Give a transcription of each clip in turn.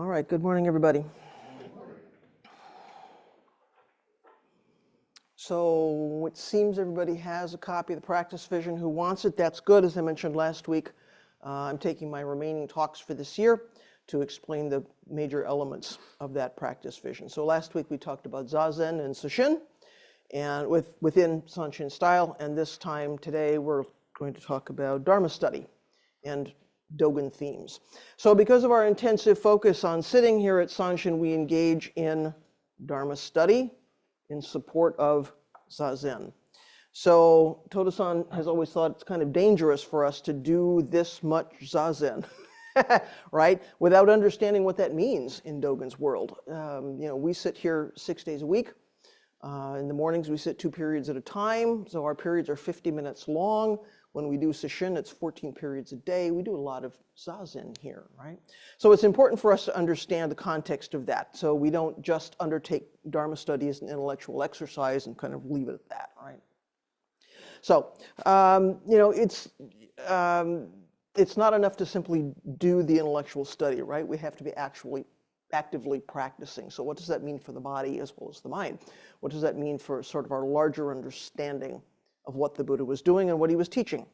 All right, good morning, everybody. So it seems everybody has a copy of the practice vision. Who wants it? That's good. As I mentioned last week, I'm taking my remaining talks for this year to explain the major elements of that practice vision. So last week we talked about Zazen and Sanshin, and within Sanshin style, and this time today we're going to talk about Dharma study and Dogen themes. So because of our intensive focus on sitting here at Sanshin, we engage in Dharma study in support of Zazen. So Todo-san has always thought it's kind of dangerous for us to do this much Zazen, right? Without understanding what that means in Dogen's world. We sit here 6 days a week. In the mornings, we sit 2 periods at a time. So our periods are 50 minutes long. When we do Sanshin, it's 14 periods a day. We do a lot of Zazen here, right? So it's important for us to understand the context of that. So we don't just undertake Dharma study as an intellectual exercise and kind of leave it at that, right? So, it's not enough to simply do the intellectual study, right? We have to be actively practicing. So what does that mean for the body as well as the mind? What does that mean for sort of our larger understanding of what the Buddha was doing and what he was teaching?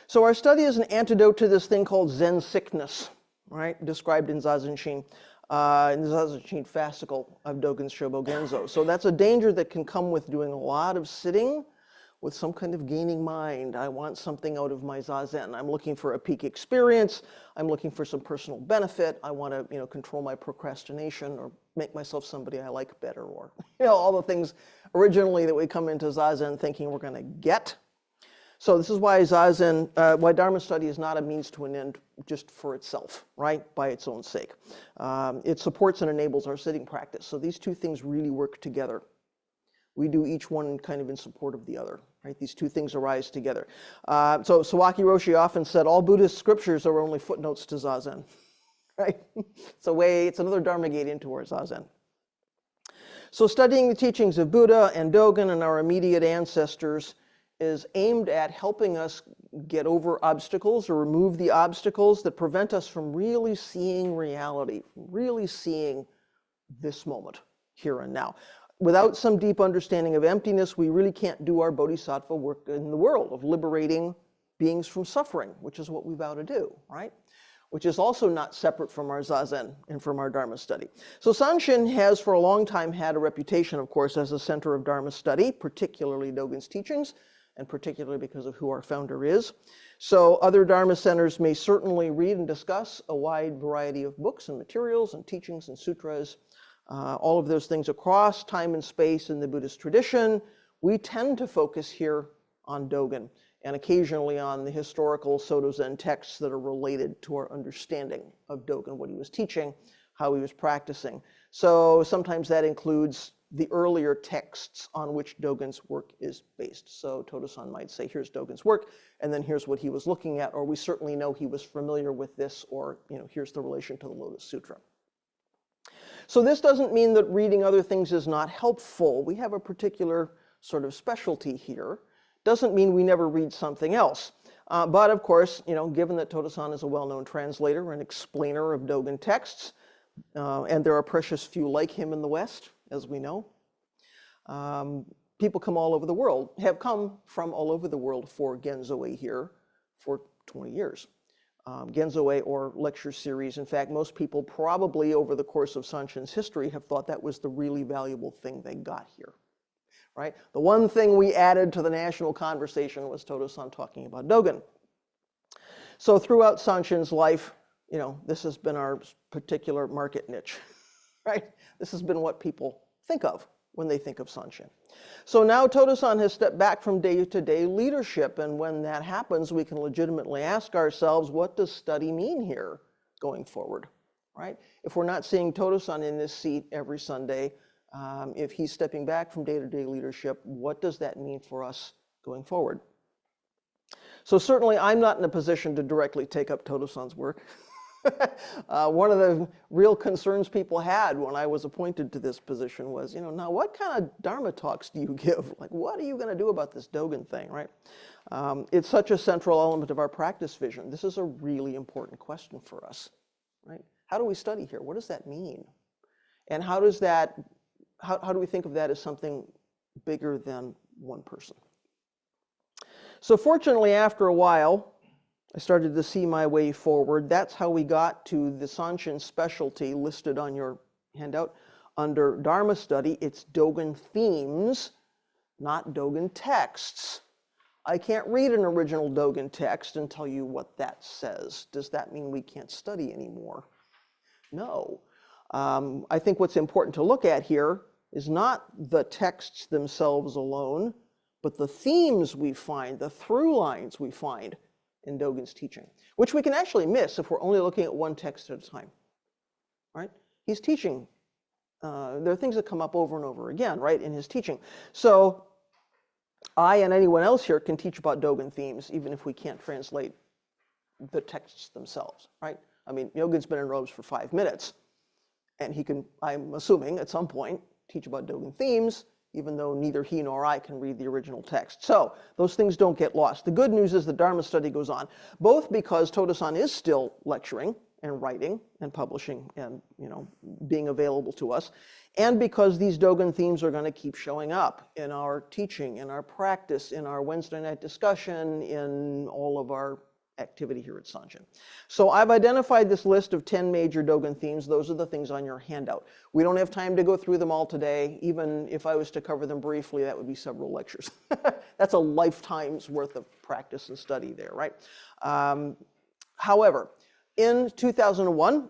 So our study is an antidote to this thing called Zen sickness, right? Described in Zazen-shin, in the Zazen-shin fascicle of Dogen's Shobogenzo. So that's a danger that can come with doing a lot of sitting with some kind of gaining mind. I want something out of my Zazen. I'm looking for a peak experience. I'm looking for some personal benefit. I want to, control my procrastination or make myself somebody I like better, or, all the things originally that we come into Zazen thinking we're going to get. So this is why Zazen, why Dharma study is not a means to an end just for itself, right, by its own sake. It supports and enables our sitting practice. So these two things really work together. We do each one kind of in support of the other, right? These two things arise together. So Sawaki Roshi often said, all Buddhist scriptures are only footnotes to Zazen, right? It's another Dharma gate into our Zazen. So studying the teachings of Buddha and Dogen and our immediate ancestors is aimed at helping us get over obstacles or remove the obstacles that prevent us from really seeing reality, really seeing this moment, here and now. Without some deep understanding of emptiness, we really can't do our bodhisattva work in the world of liberating beings from suffering, which is what we vow to do, right? Which is also not separate from our Zazen and from our Dharma study. So Sanshin has for a long time had a reputation, of course, as a center of Dharma study, particularly Dogen's teachings, and particularly because of who our founder is. So other Dharma centers may certainly read and discuss a wide variety of books and materials and teachings and sutras, all of those things across time and space in the Buddhist tradition. We tend to focus here on Dogen and occasionally on the historical Soto Zen texts that are related to our understanding of Dogen, what he was teaching, how he was practicing. So sometimes that includes the earlier texts on which Dogen's work is based. So Todo-san might say, here's Dogen's work, and then here's what he was looking at, or we certainly know he was familiar with this, or here's the relation to the Lotus Sutra. So this doesn't mean that reading other things is not helpful. We have a particular sort of specialty here. Doesn't mean we never read something else. But of course, given that Todo-san is a well-known translator and explainer of Dogen texts, and there are precious few like him in the West, as we know, people come all over the world, have come from all over the world for Genzo-e here for 20 years. Genzo-e or lecture series. In fact, most people probably over the course of Sanshin's history have thought that was the really valuable thing they got here, right? The one thing we added to the national conversation was Todo-san talking about Dogen. So throughout Sanshin's life, this has been our particular market niche, right? This has been what people think of when they think of Sanshin. So now Todo-san has stepped back from day-to-day leadership, and when that happens, we can legitimately ask ourselves, what does study mean here going forward, right? If we're not seeing Todo-san in this seat every Sunday, if he's stepping back from day-to-day leadership, what does that mean for us going forward? So certainly I'm not in a position to directly take up Todo-san's work. One of the real concerns people had when I was appointed to this position was, now what kind of Dharma talks do you give? Like, what are you going to do about this Dogen thing, right? It's such a central element of our practice vision. This is a really important question for us, right? How do we study here? What does that mean? And how does that, how do we think of that as something bigger than one person? So fortunately, after a while, I started to see my way forward. That's how we got to the Sanshin specialty listed on your handout under Dharma study. It's Dogen themes, not Dogen texts. I can't read an original Dogen text and tell you what that says. Does that mean we can't study anymore? No. I think what's important to look at here is not the texts themselves alone, but the themes we find, the through lines we find in Dogen's teaching, which we can actually miss if we're only looking at one text at a time, right? He's teaching. There are things that come up over and over again, right, in his teaching. So I and anyone else here can teach about Dogen themes, even if we can't translate the texts themselves, right? I mean, Yogin's been in robes for 5 minutes, and he can, I'm assuming, at some point, teach about Dogen themes, even though neither he nor I can read the original text. So those things don't get lost. The good news is the Dharma study goes on, both because Todo-san is still lecturing and writing and publishing and, you know, being available to us, and because these Dogen themes are going to keep showing up in our teaching, in our practice, in our Wednesday night discussion, in all of our activity here at Sanshin. So I've identified this list of 10 major Dogen themes. Those are the things on your handout. We don't have time to go through them all today. Even if I was to cover them briefly, that would be several lectures. That's a lifetime's worth of practice and study there, right? However, in 2001,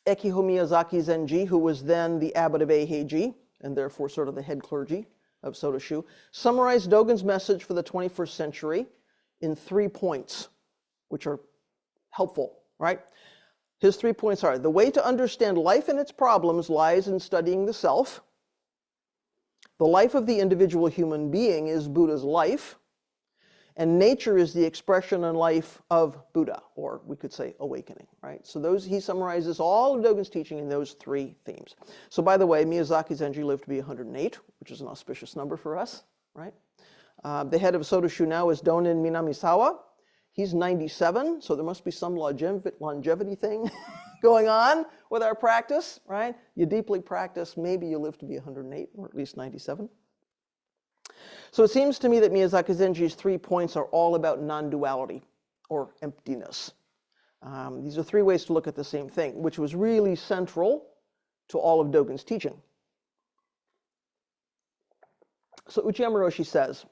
Ekiho Miyazaki Zenji, who was then the abbot of Eiheiji, and therefore sort of the head clergy of Sotoshu, summarized Dogen's message for the 21st century in 3 points, which are helpful, right? His 3 points are: the way to understand life and its problems lies in studying the self. The life of the individual human being is Buddha's life. And nature is the expression and life of Buddha, or we could say awakening, right? So those, he summarizes all of Dogen's teaching in those 3 themes. So by the way, Miyazaki Zenji lived to be 108, which is an auspicious number for us, right? The head of Sotoshu now is Donin Minamisawa. He's 97, so there must be some longevity thing going on with our practice, right? You deeply practice, maybe you live to be 108, or at least 97. So it seems to me that Miyazaki Zenji's 3 points are all about non-duality, or emptiness. These are 3 ways to look at the same thing, which was really central to all of Dogen's teaching. So Uchiyama Roshi says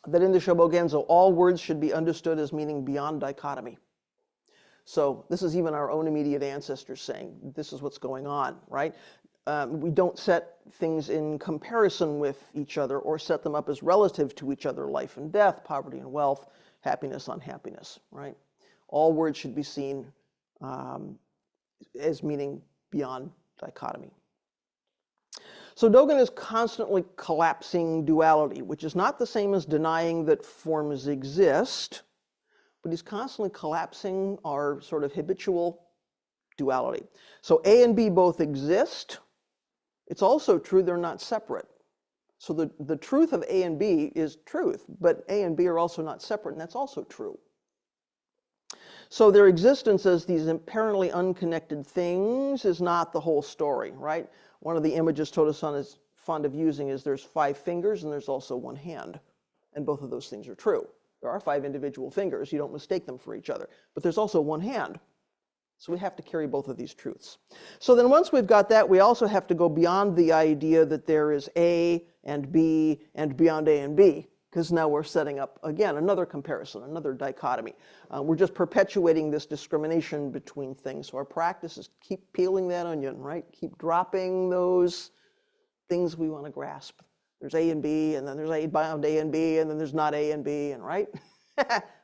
that in the Shobogenzo, all words should be understood as meaning beyond dichotomy. So this is even our own immediate ancestors saying, this is what's going on, right? We don't set things in comparison with each other or set them up as relative to each other, life and death, poverty and wealth, happiness, unhappiness, right? All words should be seen as meaning beyond dichotomy. So Dogen is constantly collapsing duality, which is not the same as denying that forms exist, but he's constantly collapsing our sort of habitual duality. So A and B both exist. It's also true they're not separate. So the truth of A and B is truth, but A and B are also not separate, and that's also true. So their existence as these apparently unconnected things is not the whole story, right? One of the images Todo-san is fond of using is there's 5 fingers and there's also 1 hand, and both of those things are true. There are 5 individual fingers, you don't mistake them for each other, but there's also 1 hand. So we have to carry both of these truths. So then once we've got that, we also have to go beyond the idea that there is A and B and beyond A and B, because now we're setting up, again, another comparison, another dichotomy. We're just perpetuating this discrimination between things. So our practice is keep peeling that onion, right? Keep dropping those things we want to grasp. There's A and B, and then there's A bound A and B, and then there's not A and B, and right?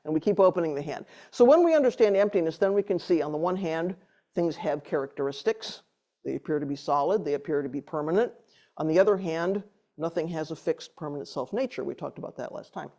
And we keep opening the hand. So when we understand emptiness, then we can see, on the one hand, things have characteristics. They appear to be solid. They appear to be permanent. On the other hand, nothing has a fixed permanent self-nature. We talked about that last time.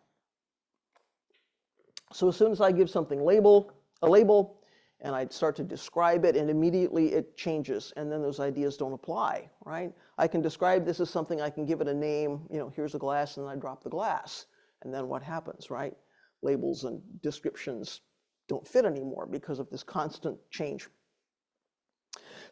So as soon as I give something a label, and I start to describe it, and immediately it changes, and then those ideas don't apply, right? I can describe this as something, I can give it a name, you know, here's a glass, and then I drop the glass. And then what happens, right? Labels and descriptions don't fit anymore because of this constant change.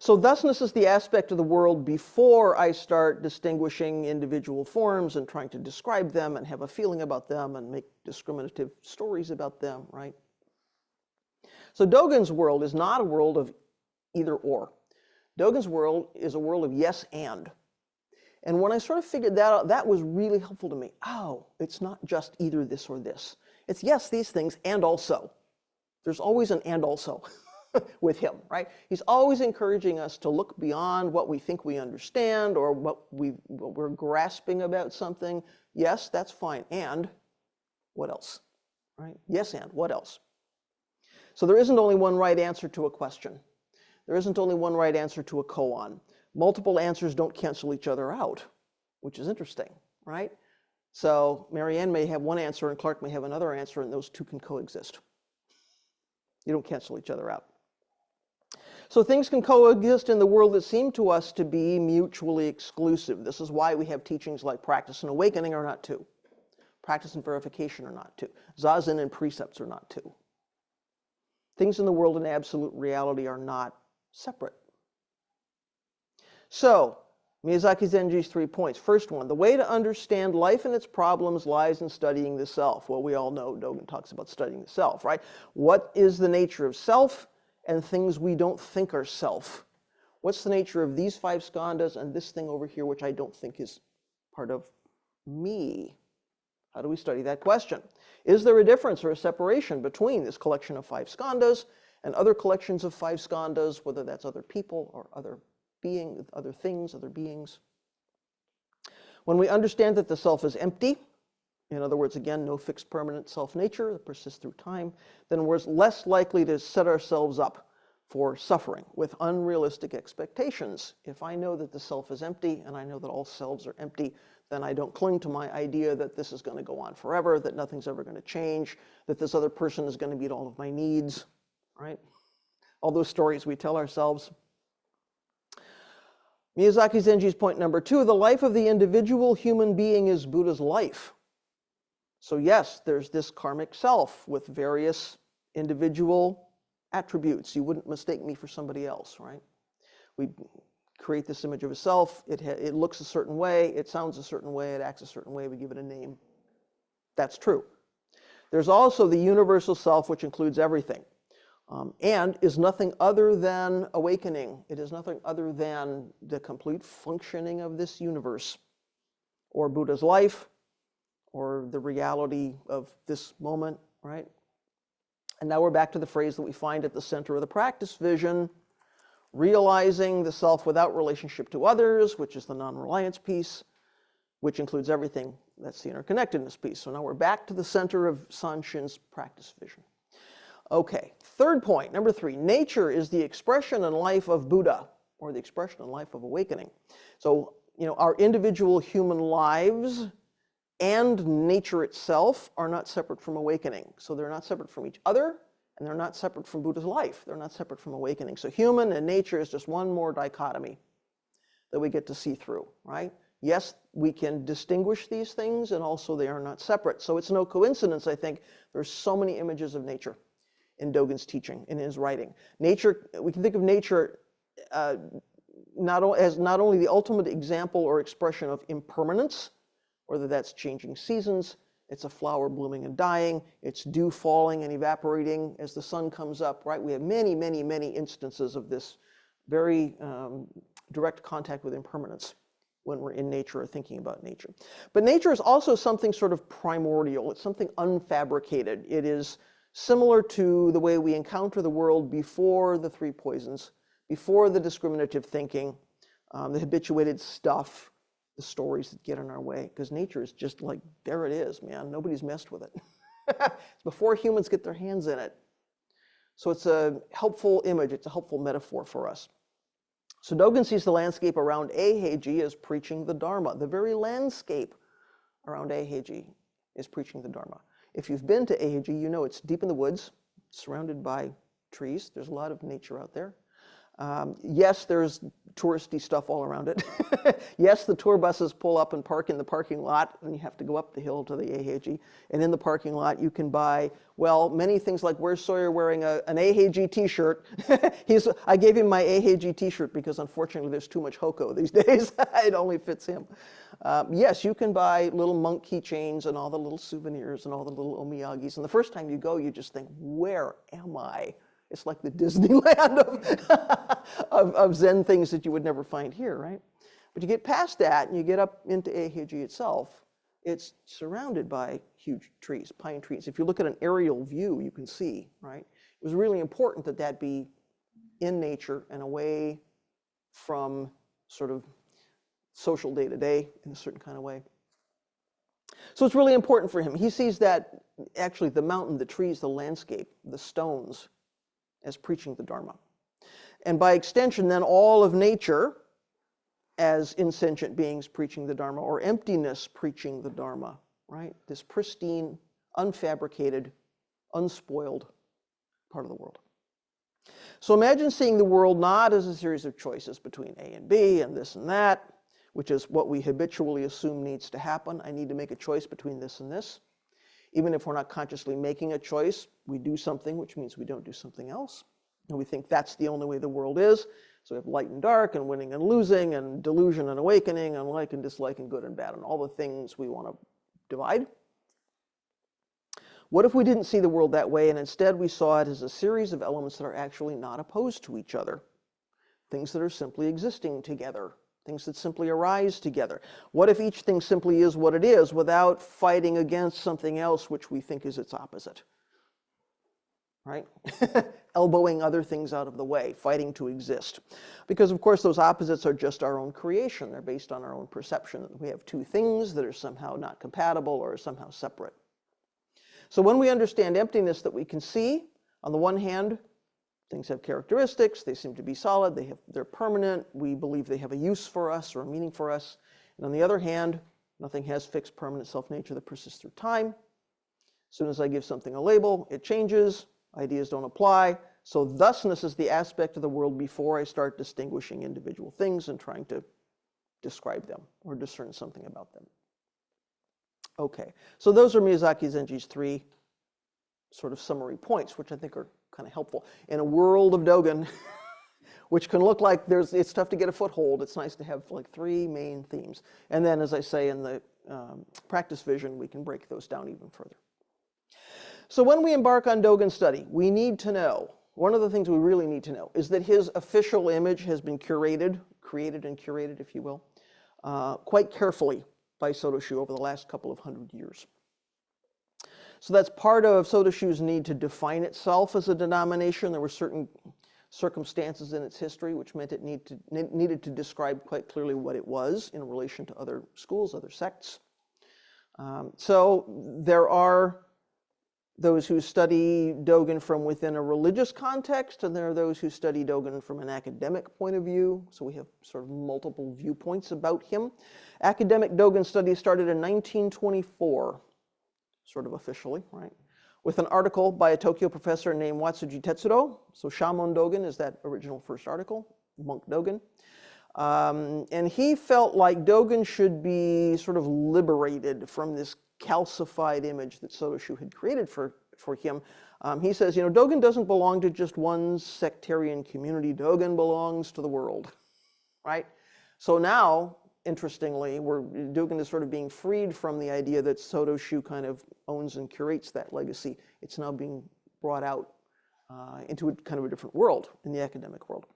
So thusness is the aspect of the world before I start distinguishing individual forms and trying to describe them and have a feeling about them and make discriminative stories about them, right? So Dogen's world is not a world of either or. Dogen's world is a world of yes and. And when I sort of figured that out, that was really helpful to me. Oh, it's not just either this or this. It's yes, these things, and also. There's always an and also with him, right? He's always encouraging us to look beyond what we think we understand or what we're grasping about something. Yes, that's fine. And what else, right? Yes, and what else? So there isn't only one right answer to a question. There isn't only one right answer to a koan. Multiple answers don't cancel each other out, which is interesting, right? So Marianne may have one answer and Clark may have another answer, and those two can coexist. You don't cancel each other out. So things can coexist in the world that seem to us to be mutually exclusive. This is why we have teachings like practice and awakening are not two. Practice and verification are not two. Zazen and precepts are not two. Things in the world in absolute reality are not separate. So, Miyazaki Zenji's 3 points. First one, the way to understand life and its problems lies in studying the self. Well, we all know Dogen talks about studying the self, right? What is the nature of self and things we don't think are self? What's the nature of these 5 skandhas and this thing over here, which I don't think is part of me? How do we study that question? Is there a difference or a separation between this collection of 5 skandhas and other collections of 5 skandhas, whether that's other people or other being, other things, other beings? When we understand that the self is empty, in other words, again, no fixed permanent self-nature that persists through time, then we're less likely to set ourselves up for suffering with unrealistic expectations. If I know that the self is empty and I know that all selves are empty, then I don't cling to my idea that this is going to go on forever, that nothing's ever going to change, that this other person is going to meet all of my needs, right? All those stories we tell ourselves. Miyazaki Zenji's point number 2, the life of the individual human being is Buddha's life. So yes, there's this karmic self with various individual attributes. You wouldn't mistake me for somebody else, right? We create this image of a self. It looks a certain way. It sounds a certain way. It acts a certain way. We give it a name. That's true. There's also the universal self, which includes everything. And is nothing other than awakening. It is nothing other than the complete functioning of this universe, or Buddha's life, or the reality of this moment, right? And now we're back to the phrase that we find at the center of the practice vision, realizing the self without relationship to others, which is the non-reliance piece, which includes everything. That's the interconnectedness piece. So now we're back to the center of Sanshin's practice vision. Okay, third point, number 3, nature is the expression and life of Buddha, or the expression and life of awakening. So, our individual human lives and nature itself are not separate from awakening. So they're not separate from each other, and they're not separate from Buddha's life. They're not separate from awakening. So human and nature is just one more dichotomy that we get to see through, right? Yes, we can distinguish these things, and also they are not separate. So it's no coincidence, I think, there's so many images of nature in Dogen's teaching, in his writing. Nature, we can think of nature as not only the ultimate example or expression of impermanence, whether that's changing seasons, it's a flower blooming and dying, it's dew falling and evaporating as the sun comes up, right? We have many, many, many instances of this very direct contact with impermanence when we're in nature or thinking about nature. But nature is also something sort of primordial. It's something unfabricated. It is similar to the way we encounter the world before the 3 poisons, before the discriminative thinking, the habituated stuff, the stories that get in our way, because nature is just like, there it is, man. Nobody's messed with it. It's before humans get their hands in it. So it's a helpful image. It's a helpful metaphor for us. So Dogen sees the landscape around Eiheiji as preaching the Dharma. The very landscape around Eiheiji is preaching the Dharma. If you've been to Eiheiji, you know it's deep in the woods, surrounded by trees. There's a lot of nature out there. Yes, there's touristy stuff all around it. Yes, the tour buses pull up and park in the parking lot, and you have to go up the hill to the AHG. And in the parking lot, you can buy, well, many things like, where's Sawyer wearing an AHG t-shirt? I gave him my AHG t-shirt because unfortunately there's too much Hoko these days. It only fits him. Yes, you can buy little monk keychains and all the little souvenirs and all the little omiyagis. And the first time you go, you just think, where am I? It's like the Disneyland of Zen things that you would never find here, right? But you get past that and you get up into Eiheiji itself, it's surrounded by huge trees, pine trees. If you look at an aerial view, you can see, right? It was really important that that be in nature and away from sort of social day-to-day in a certain kind of way. So it's really important for him. He sees that actually the mountain, the trees, the landscape, the stones, as preaching the Dharma. And by extension, then all of nature as insentient beings preaching the Dharma, or emptiness preaching the Dharma, right? This pristine, unfabricated, unspoiled part of the world. So imagine seeing the world not as a series of choices between A and B and this and that, which is what we habitually assume needs to happen. I need to make a choice between this and this. Even if we're not consciously making a choice, we do something, which means we don't do something else. And we think that's the only way the world is. So we have light and dark, and winning and losing, and delusion and awakening, and like and dislike, and good and bad, and all the things we want to divide. What if we didn't see the world that way, and instead we saw it as a series of elements that are actually not opposed to each other? Things that are simply existing together. Things that simply arise together. What if each thing simply is what it is without fighting against something else which we think is its opposite? Right? Elbowing other things out of the way, fighting to exist. Because of course those opposites are just our own creation. They're based on our own perception that we have two things that are somehow not compatible or somehow separate. So when we understand emptiness, that we can see, on the one hand, things have characteristics, they seem to be solid, they're permanent, we believe they have a use for us or a meaning for us. And on the other hand, nothing has fixed permanent self-nature that persists through time. As soon as I give something a label, it changes, ideas don't apply. So thusness is the aspect of the world before I start distinguishing individual things and trying to describe them or discern something about them. Okay, so those are Miyazaki Zenji's three sort of summary points, which I think are kind of helpful. In a world of Dogen, which can look like it's tough to get a foothold, it's nice to have like three main themes. And then, as I say in the practice vision, we can break those down even further. So when we embark on Dogen study, we need to know, one of the things we really need to know is that his official image has been created and curated, if you will, quite carefully by Soto Shu over the last couple of hundred years. So that's part of Soto Shu's need to define itself as a denomination. There were certain circumstances in its history which meant it needed to describe quite clearly what it was in relation to other schools, other sects. So there are those who study Dogen from within a religious context, and there are those who study Dogen from an academic point of view. So we have sort of multiple viewpoints about him. Academic Dogen studies started in 1924, sort of officially, right? With an article by a Tokyo professor named Watsuji Tetsuro. So Shamon Dogen is that original first article, Monk Dogen. And he felt like Dogen should be sort of liberated from this calcified image that Soto Shu had created for him. He says, you know, Dogen doesn't belong to just one sectarian community. Dogen belongs to the world, right? So now, interestingly, Dogen is sort of being freed from the idea that Soto Shu kind of owns and curates that legacy. It's now being brought out into a kind of a different world in the academic world.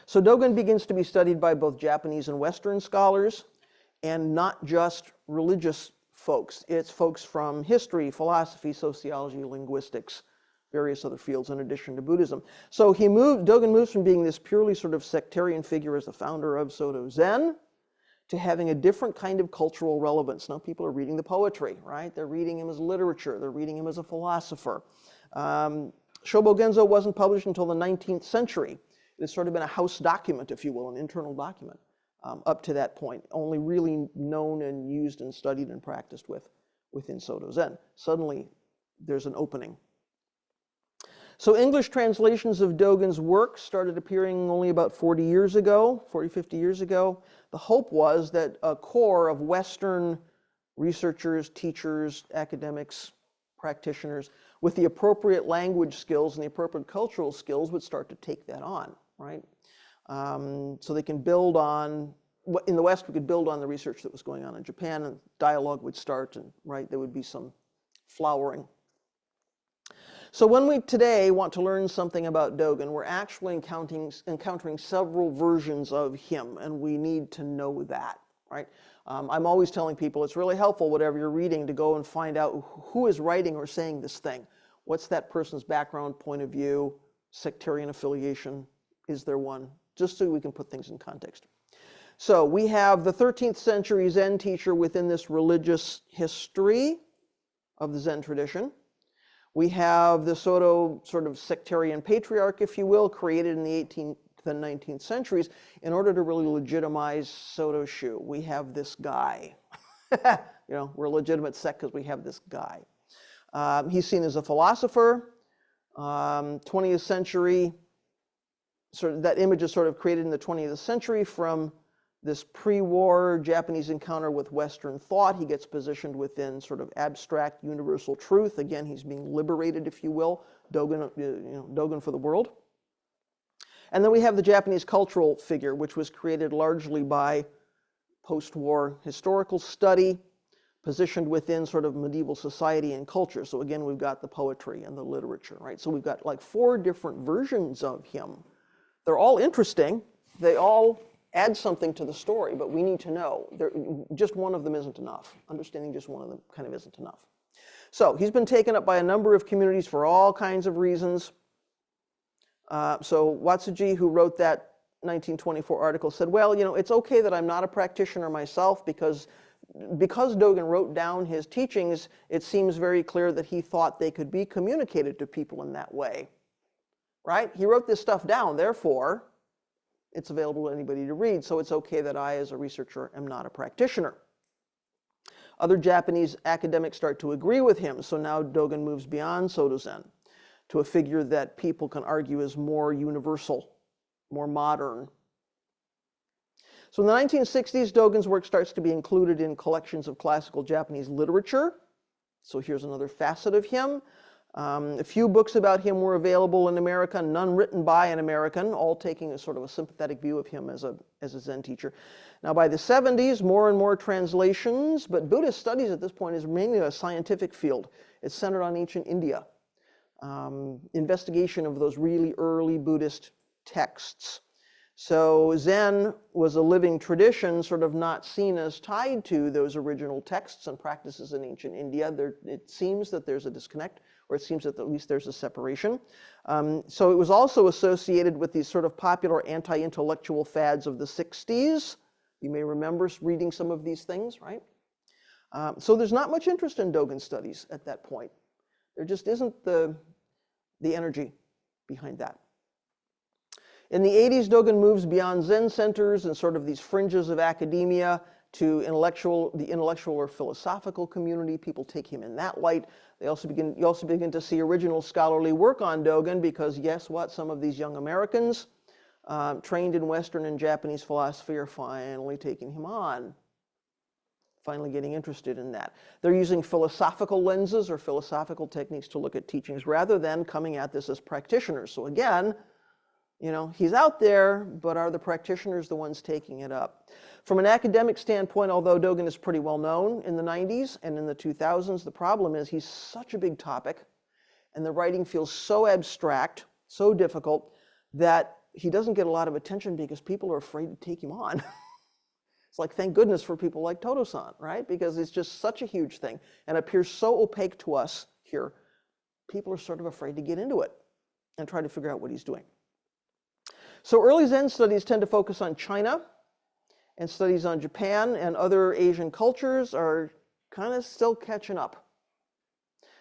So Dogen begins to be studied by both Japanese and Western scholars, and not just religious folks. It's folks from history, philosophy, sociology, linguistics, various other fields in addition to Buddhism. So Dogen moves from being this purely sort of sectarian figure as the founder of Soto Zen to having a different kind of cultural relevance. Now people are reading the poetry, right? They're reading him as literature. They're reading him as a philosopher. Shobo Genzo wasn't published until the 19th century. It's sort of been a house document, if you will, an internal document up to that point, only really known and used and studied and practiced within Soto Zen. Suddenly, there's an opening. So English translations of Dogen's work started appearing only about 40 years ago, 40, 50 years ago. The hope was that a core of Western researchers, teachers, academics, practitioners with the appropriate language skills and the appropriate cultural skills would start to take that on, right? So they can build on, in the West, we could build on the research that was going on in Japan, and dialogue would start, and right, there would be some flowering. So when we today want to learn something about Dogen, we're actually encountering several versions of him, and we need to know that, right? I'm always telling people it's really helpful, whatever you're reading, to go and find out who is writing or saying this thing. What's that person's background, point of view, sectarian affiliation? Is there one? Just so we can put things in context. So we have the 13th century Zen teacher within this religious history of the Zen tradition. We have the Soto sort of sectarian patriarch, if you will, created in the 18th and 19th centuries in order to really legitimize Soto Shu. We have this guy. We're a legitimate sect because we have this guy. He's seen as a philosopher. 20th century, sort of that image is sort of created in the 20th century from this pre-war Japanese encounter with Western thought. He gets positioned within sort of abstract universal truth. Again, he's being liberated, if you will, Dogen, Dogen for the world. And then we have the Japanese cultural figure, which was created largely by post-war historical study, positioned within sort of medieval society and culture. So again, we've got the poetry and the literature, right? So we've got like 4 different versions of him. They're all interesting. They all add something to the story, but we need to know. Just one of them isn't enough. Understanding just one of them kind of isn't enough. So he's been taken up by a number of communities for all kinds of reasons. So Watsuji, who wrote that 1924 article, said, well, it's okay that I'm not a practitioner myself because Dogen wrote down his teachings, it seems very clear that he thought they could be communicated to people in that way, right? He wrote this stuff down, therefore, it's available to anybody to read, so it's okay that I, as a researcher, am not a practitioner. Other Japanese academics start to agree with him, so now Dogen moves beyond Soto Zen to a figure that people can argue is more universal, more modern. So in the 1960s, Dogen's work starts to be included in collections of classical Japanese literature. So here's another facet of him. A few books about him were available in America, none written by an American, all taking a sort of a sympathetic view of him as a Zen teacher. Now by the 70s, more and more translations, but Buddhist studies at this point is mainly a scientific field. It's centered on ancient India. Investigation of those really early Buddhist texts. So Zen was a living tradition, sort of not seen as tied to those original texts and practices in ancient India. It seems that there's a disconnect, or it seems that at least there's a separation. So it was also associated with these sort of popular anti-intellectual fads of the 60s. You may remember reading some of these things, right? So there's not much interest in Dogen studies at that point. There just isn't the energy behind that. In the 80s, Dogen moves beyond Zen centers and sort of these fringes of academia to the intellectual or philosophical community. People take him in that light. You also begin to see original scholarly work on Dogen because guess what? Some of these young Americans trained in Western and Japanese philosophy are finally taking him on. Finally getting interested in that. They're using philosophical lenses or philosophical techniques to look at teachings rather than coming at this as practitioners. So again, he's out there, but are the practitioners the ones taking it up? From an academic standpoint, although Dogen is pretty well known in the 90s and in the 2000s, the problem is he's such a big topic and the writing feels so abstract, so difficult, that he doesn't get a lot of attention because people are afraid to take him on. It's like, thank goodness for people like Toto-san, right? Because it's just such a huge thing and appears so opaque to us here. People are sort of afraid to get into it and try to figure out what he's doing. So early Zen studies tend to focus on China, and studies on Japan and other Asian cultures are kind of still catching up.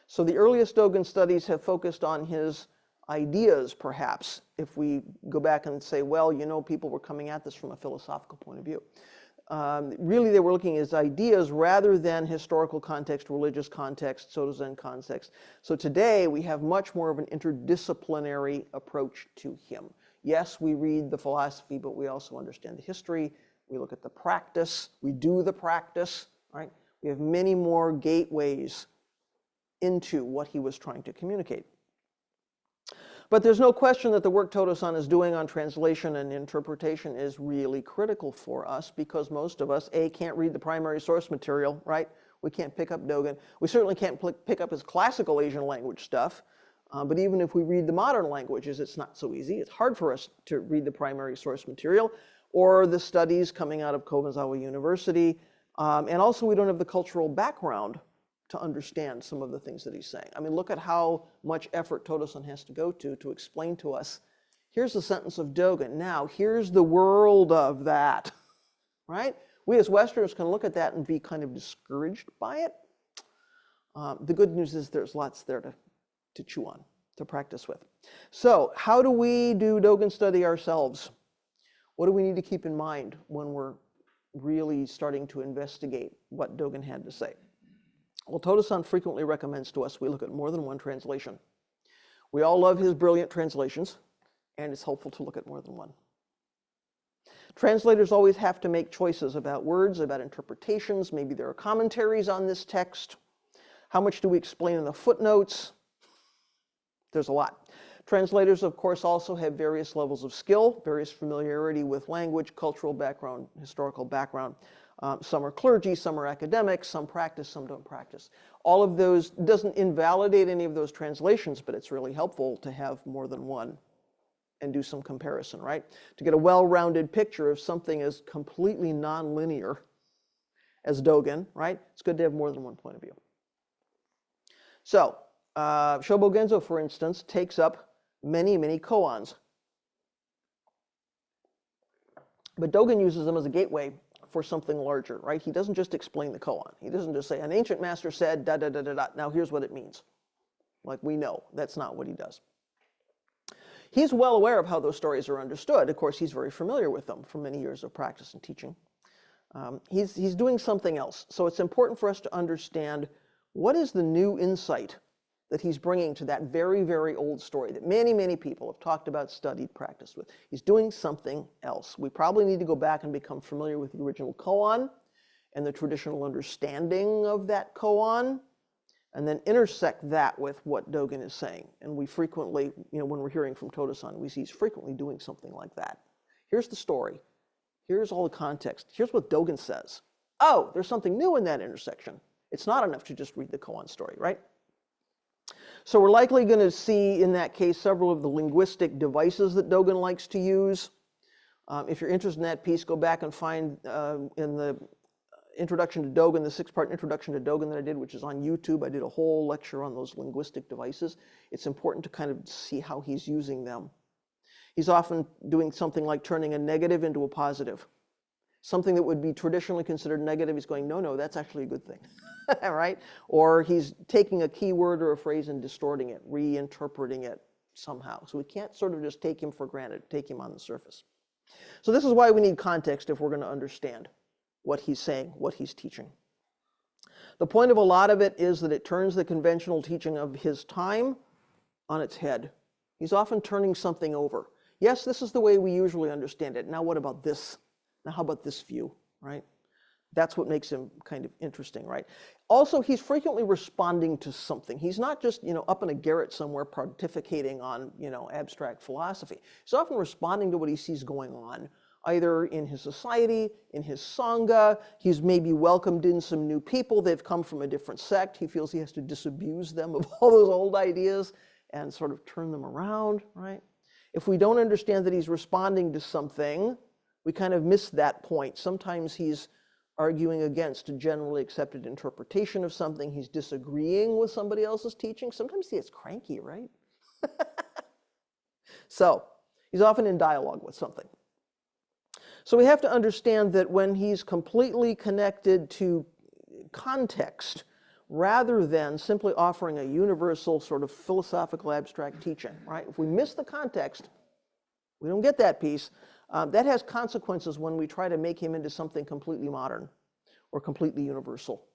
So the earliest Dogen studies have focused on his ideas, perhaps, if we go back and say, well, people were coming at this from a philosophical point of view. Really, they were looking at ideas rather than historical context, religious context, Soto-Zen context. So today, we have much more of an interdisciplinary approach to him. Yes, we read the philosophy, but we also understand the history. We look at the practice. We do the practice, right? We have many more gateways into what he was trying to communicate. But there's no question that the work Todo-san is doing on translation and interpretation is really critical for us, because most of us, A, can't read the primary source material, right? We can't pick up Dogen. We certainly can't pick up his classical Asian language stuff. But even if we read the modern languages, it's not so easy. It's hard for us to read the primary source material or the studies coming out of Kobazawa University. And also, we don't have the cultural background to understand some of the things that he's saying. I mean, look at how much effort Todo-san has to go to explain to us, here's the sentence of Dogen. Now, here's the world of that, right? We as Westerners can look at that and be kind of discouraged by it. The good news is there's lots there to chew on, to practice with. So how do we do Dogen study ourselves? What do we need to keep in mind when we're really starting to investigate what Dogen had to say? Well, Todo-san frequently recommends to us we look at more than one translation. We all love his brilliant translations, and it's helpful to look at more than one. Translators always have to make choices about words, about interpretations. Maybe there are commentaries on this text. How much do we explain in the footnotes? There's a lot. Translators, of course, also have various levels of skill, various familiarity with language, cultural background, historical background. Some are clergy, some are academics, some practice, some don't practice. All of those doesn't invalidate any of those translations, but it's really helpful to have more than one and do some comparison, right? To get a well-rounded picture of something as completely non-linear as Dogen, right? It's good to have more than one point of view. So, Shobo Genzo, for instance, takes up many, many koans. But Dogen uses them as a gateway for something larger, right? He doesn't just explain the koan. He doesn't just say, an ancient master said, da, da, da, da, da. Now here's what it means. Like, we know that's not what he does. He's well aware of how those stories are understood. Of course, he's very familiar with them from many years of practice and teaching. He's doing something else. So it's important for us to understand what is the new insight that he's bringing to that very, very old story that many, many people have talked about, studied, practiced with. He's doing something else. We probably need to go back and become familiar with the original koan and the traditional understanding of that koan, and then intersect that with what Dogen is saying. And we frequently, when we're hearing from Todo-san, we see he's frequently doing something like that. Here's the story. Here's all the context. Here's what Dogen says. Oh, there's something new in that intersection. It's not enough to just read the koan story, right? So we're likely going to see, in that case, several of the linguistic devices that Dogen likes to use. If you're interested in that piece, go back and find in the Introduction to Dogen, the 6-part Introduction to Dogen that I did, which is on YouTube. I did a whole lecture on those linguistic devices. It's important to kind of see how he's using them. He's often doing something like turning a negative into a positive. Something that would be traditionally considered negative, he's going, no, no, that's actually a good thing, right? Or he's taking a key word or a phrase and distorting it, reinterpreting it somehow. So we can't sort of just take him for granted, take him on the surface. So this is why we need context if we're going to understand what he's saying, what he's teaching. The point of a lot of it is that it turns the conventional teaching of his time on its head. He's often turning something over. Yes, this is the way we usually understand it. Now what about this? Now, how about this view, right? That's what makes him kind of interesting, right? Also, he's frequently responding to something. He's not just, up in a garret somewhere pontificating on, abstract philosophy. He's often responding to what he sees going on, either in his society, in his sangha. He's maybe welcomed in some new people. They've come from a different sect. He feels he has to disabuse them of all those old ideas and sort of turn them around, right? If we don't understand that he's responding to something, we kind of miss that point. Sometimes he's arguing against a generally accepted interpretation of something. He's disagreeing with somebody else's teaching. Sometimes he gets cranky, right? So he's often in dialogue with something. So we have to understand that when he's completely connected to context, rather than simply offering a universal sort of philosophical abstract teaching, right? If we miss the context, we don't get that piece. That has consequences when we try to make him into something completely modern or completely universal,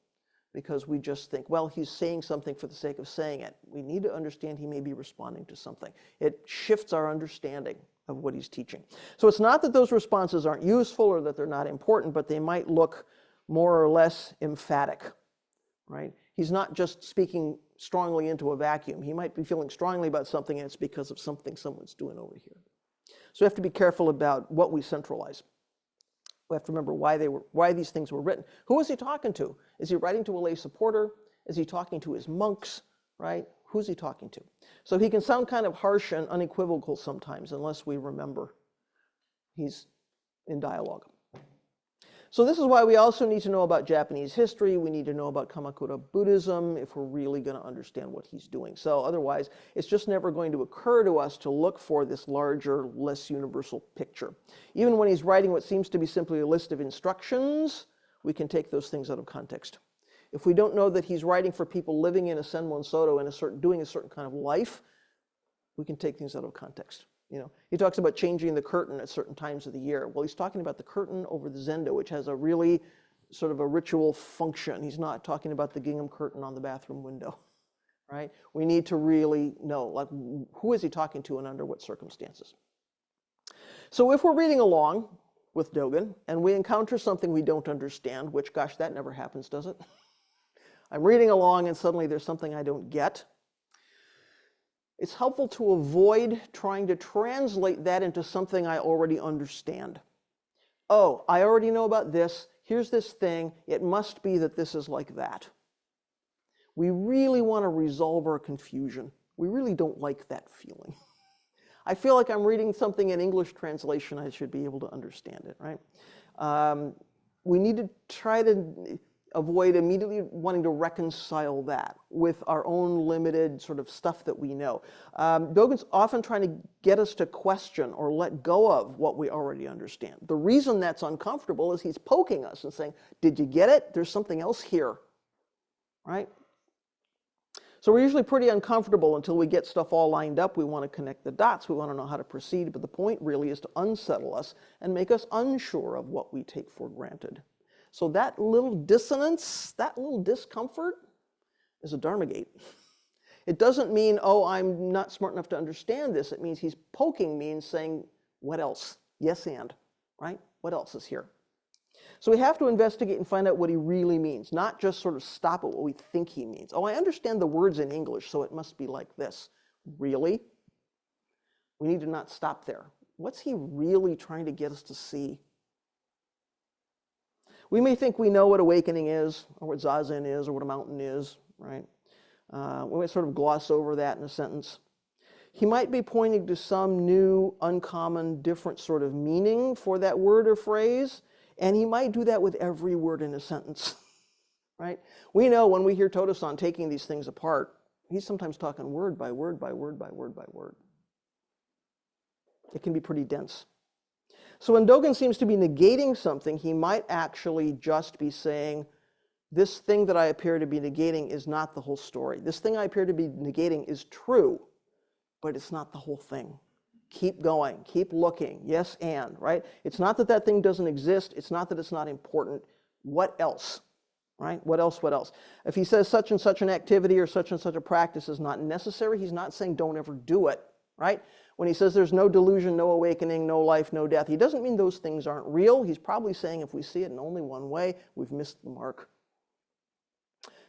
because we just think, well, he's saying something for the sake of saying it. We need to understand he may be responding to something. It shifts our understanding of what he's teaching. So it's not that those responses aren't useful or that they're not important, but they might look more or less emphatic, right? He's not just speaking strongly into a vacuum. He might be feeling strongly about something, and it's because of something someone's doing over here. So we have to be careful about what we centralize. We have to remember why these things were written. Who is he talking to? Is he writing to a lay supporter? Is he talking to his monks, right? Who's he talking to? So he can sound kind of harsh and unequivocal sometimes unless we remember he's in dialogue. So this is why we also need to know about Japanese history. We need to know about Kamakura Buddhism if we're really going to understand what he's doing. So otherwise, it's just never going to occur to us to look for this larger, less universal picture. Even when he's writing what seems to be simply a list of instructions, we can take those things out of context. If we don't know that he's writing for people living in a Senmon Soto and doing a certain kind of life, we can take things out of context. You know, he talks about changing the curtain at certain times of the year. Well, he's talking about the curtain over the zendo, which has a really sort of a ritual function. He's not talking about the gingham curtain on the bathroom window, right? We need to really know, like, who is he talking to and under what circumstances? So if we're reading along with Dogen and we encounter something we don't understand, which, gosh, that never happens, does it? I'm reading along and suddenly there's something I don't get. It's helpful to avoid trying to translate that into something I already understand. Oh, I already know about this. Here's this thing. It must be that this is like that. We really want to resolve our confusion. We really don't like that feeling. I feel like I'm reading something in English translation. I should be able to understand it, right? We need to try to avoid immediately wanting to reconcile that with our own limited sort of stuff that we know. Dogen's often trying to get us to question or let go of what we already understand. The reason that's uncomfortable is he's poking us and saying, did you get it? There's something else here, right? So we're usually pretty uncomfortable until we get stuff all lined up. We want to connect the dots. We want to know how to proceed. But the point really is to unsettle us and make us unsure of what we take for granted. So that little dissonance, that little discomfort is a dharma gate. It doesn't mean, oh, I'm not smart enough to understand this. It means he's poking me and saying, what else? Yes, and, right? What else is here? So we have to investigate and find out what he really means, not just sort of stop at what we think he means. Oh, I understand the words in English, so it must be like this. Really? We need to not stop there. What's he really trying to get us to see? We may think we know what awakening is, or what zazen is, or what a mountain is, right? We might sort of gloss over that in a sentence. He might be pointing to some new, uncommon, different sort of meaning for that word or phrase, and he might do that with every word in a sentence, right? We know when we hear Todo-san taking these things apart, he's sometimes talking word by word by word by word by word. It can be pretty dense. So when Dogen seems to be negating something, he might actually just be saying, this thing that I appear to be negating is not the whole story. This thing I appear to be negating is true, but it's not the whole thing. Keep going, keep looking, yes and, right? It's not that that thing doesn't exist. It's not that it's not important. What else, right? What else, what else? If he says such and such an activity or such and such a practice is not necessary, he's not saying don't ever do it, right? When he says there's no delusion, no awakening, no life, no death, he doesn't mean those things aren't real. He's probably saying if we see it in only one way, we've missed the mark.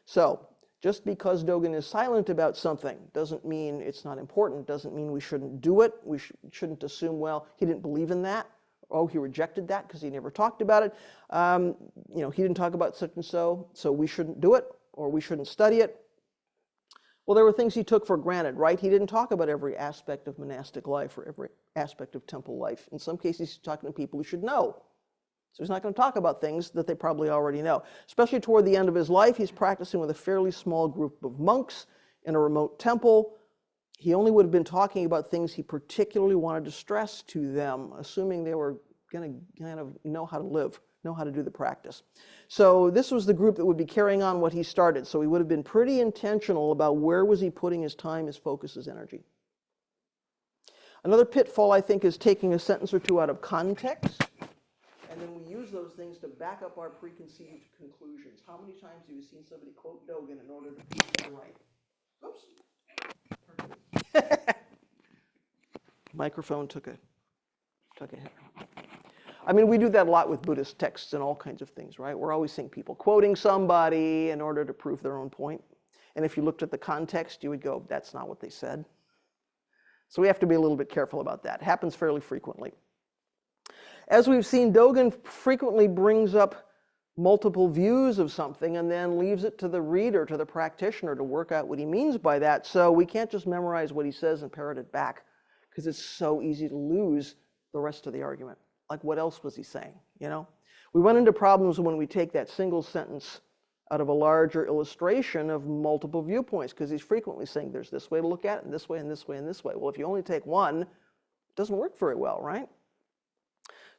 So just because Dogen is silent about something doesn't mean it's not important, doesn't mean we shouldn't do it. We shouldn't assume, well, he didn't believe in that. Oh, he rejected that because he never talked about it. He didn't talk about such and so we shouldn't do it or we shouldn't study it. Well, there were things he took for granted, right? He didn't talk about every aspect of monastic life or every aspect of temple life. In some cases, he's talking to people who should know. So he's not going to talk about things that they probably already know. Especially toward the end of his life, he's practicing with a fairly small group of monks in a remote temple. He only would have been talking about things he particularly wanted to stress to them, assuming they were going to kind of know how to live, know how to do the practice. So this was the group that would be carrying on what he started. So he would have been pretty intentional about where was he putting his time, his focus, his energy. Another pitfall, I think, is taking a sentence or two out of context, and then we use those things to back up our preconceived conclusions. How many times have you seen somebody quote Dogen in order to prove they're right? Oops. Microphone took a hit. I mean, we do that a lot with Buddhist texts and all kinds of things, right? We're always seeing people quoting somebody in order to prove their own point. And if you looked at the context, you would go, that's not what they said. So we have to be a little bit careful about that. It happens fairly frequently. As we've seen, Dogen frequently brings up multiple views of something and then leaves it to the reader, to the practitioner, to work out what he means by that. So we can't just memorize what he says and parrot it back, because it's so easy to lose the rest of the argument. Like, what else was he saying, you know? We run into problems when we take that single sentence out of a larger illustration of multiple viewpoints, because he's frequently saying there's this way to look at it, and this way, and this way, and this way. Well, if you only take one, it doesn't work very well, right?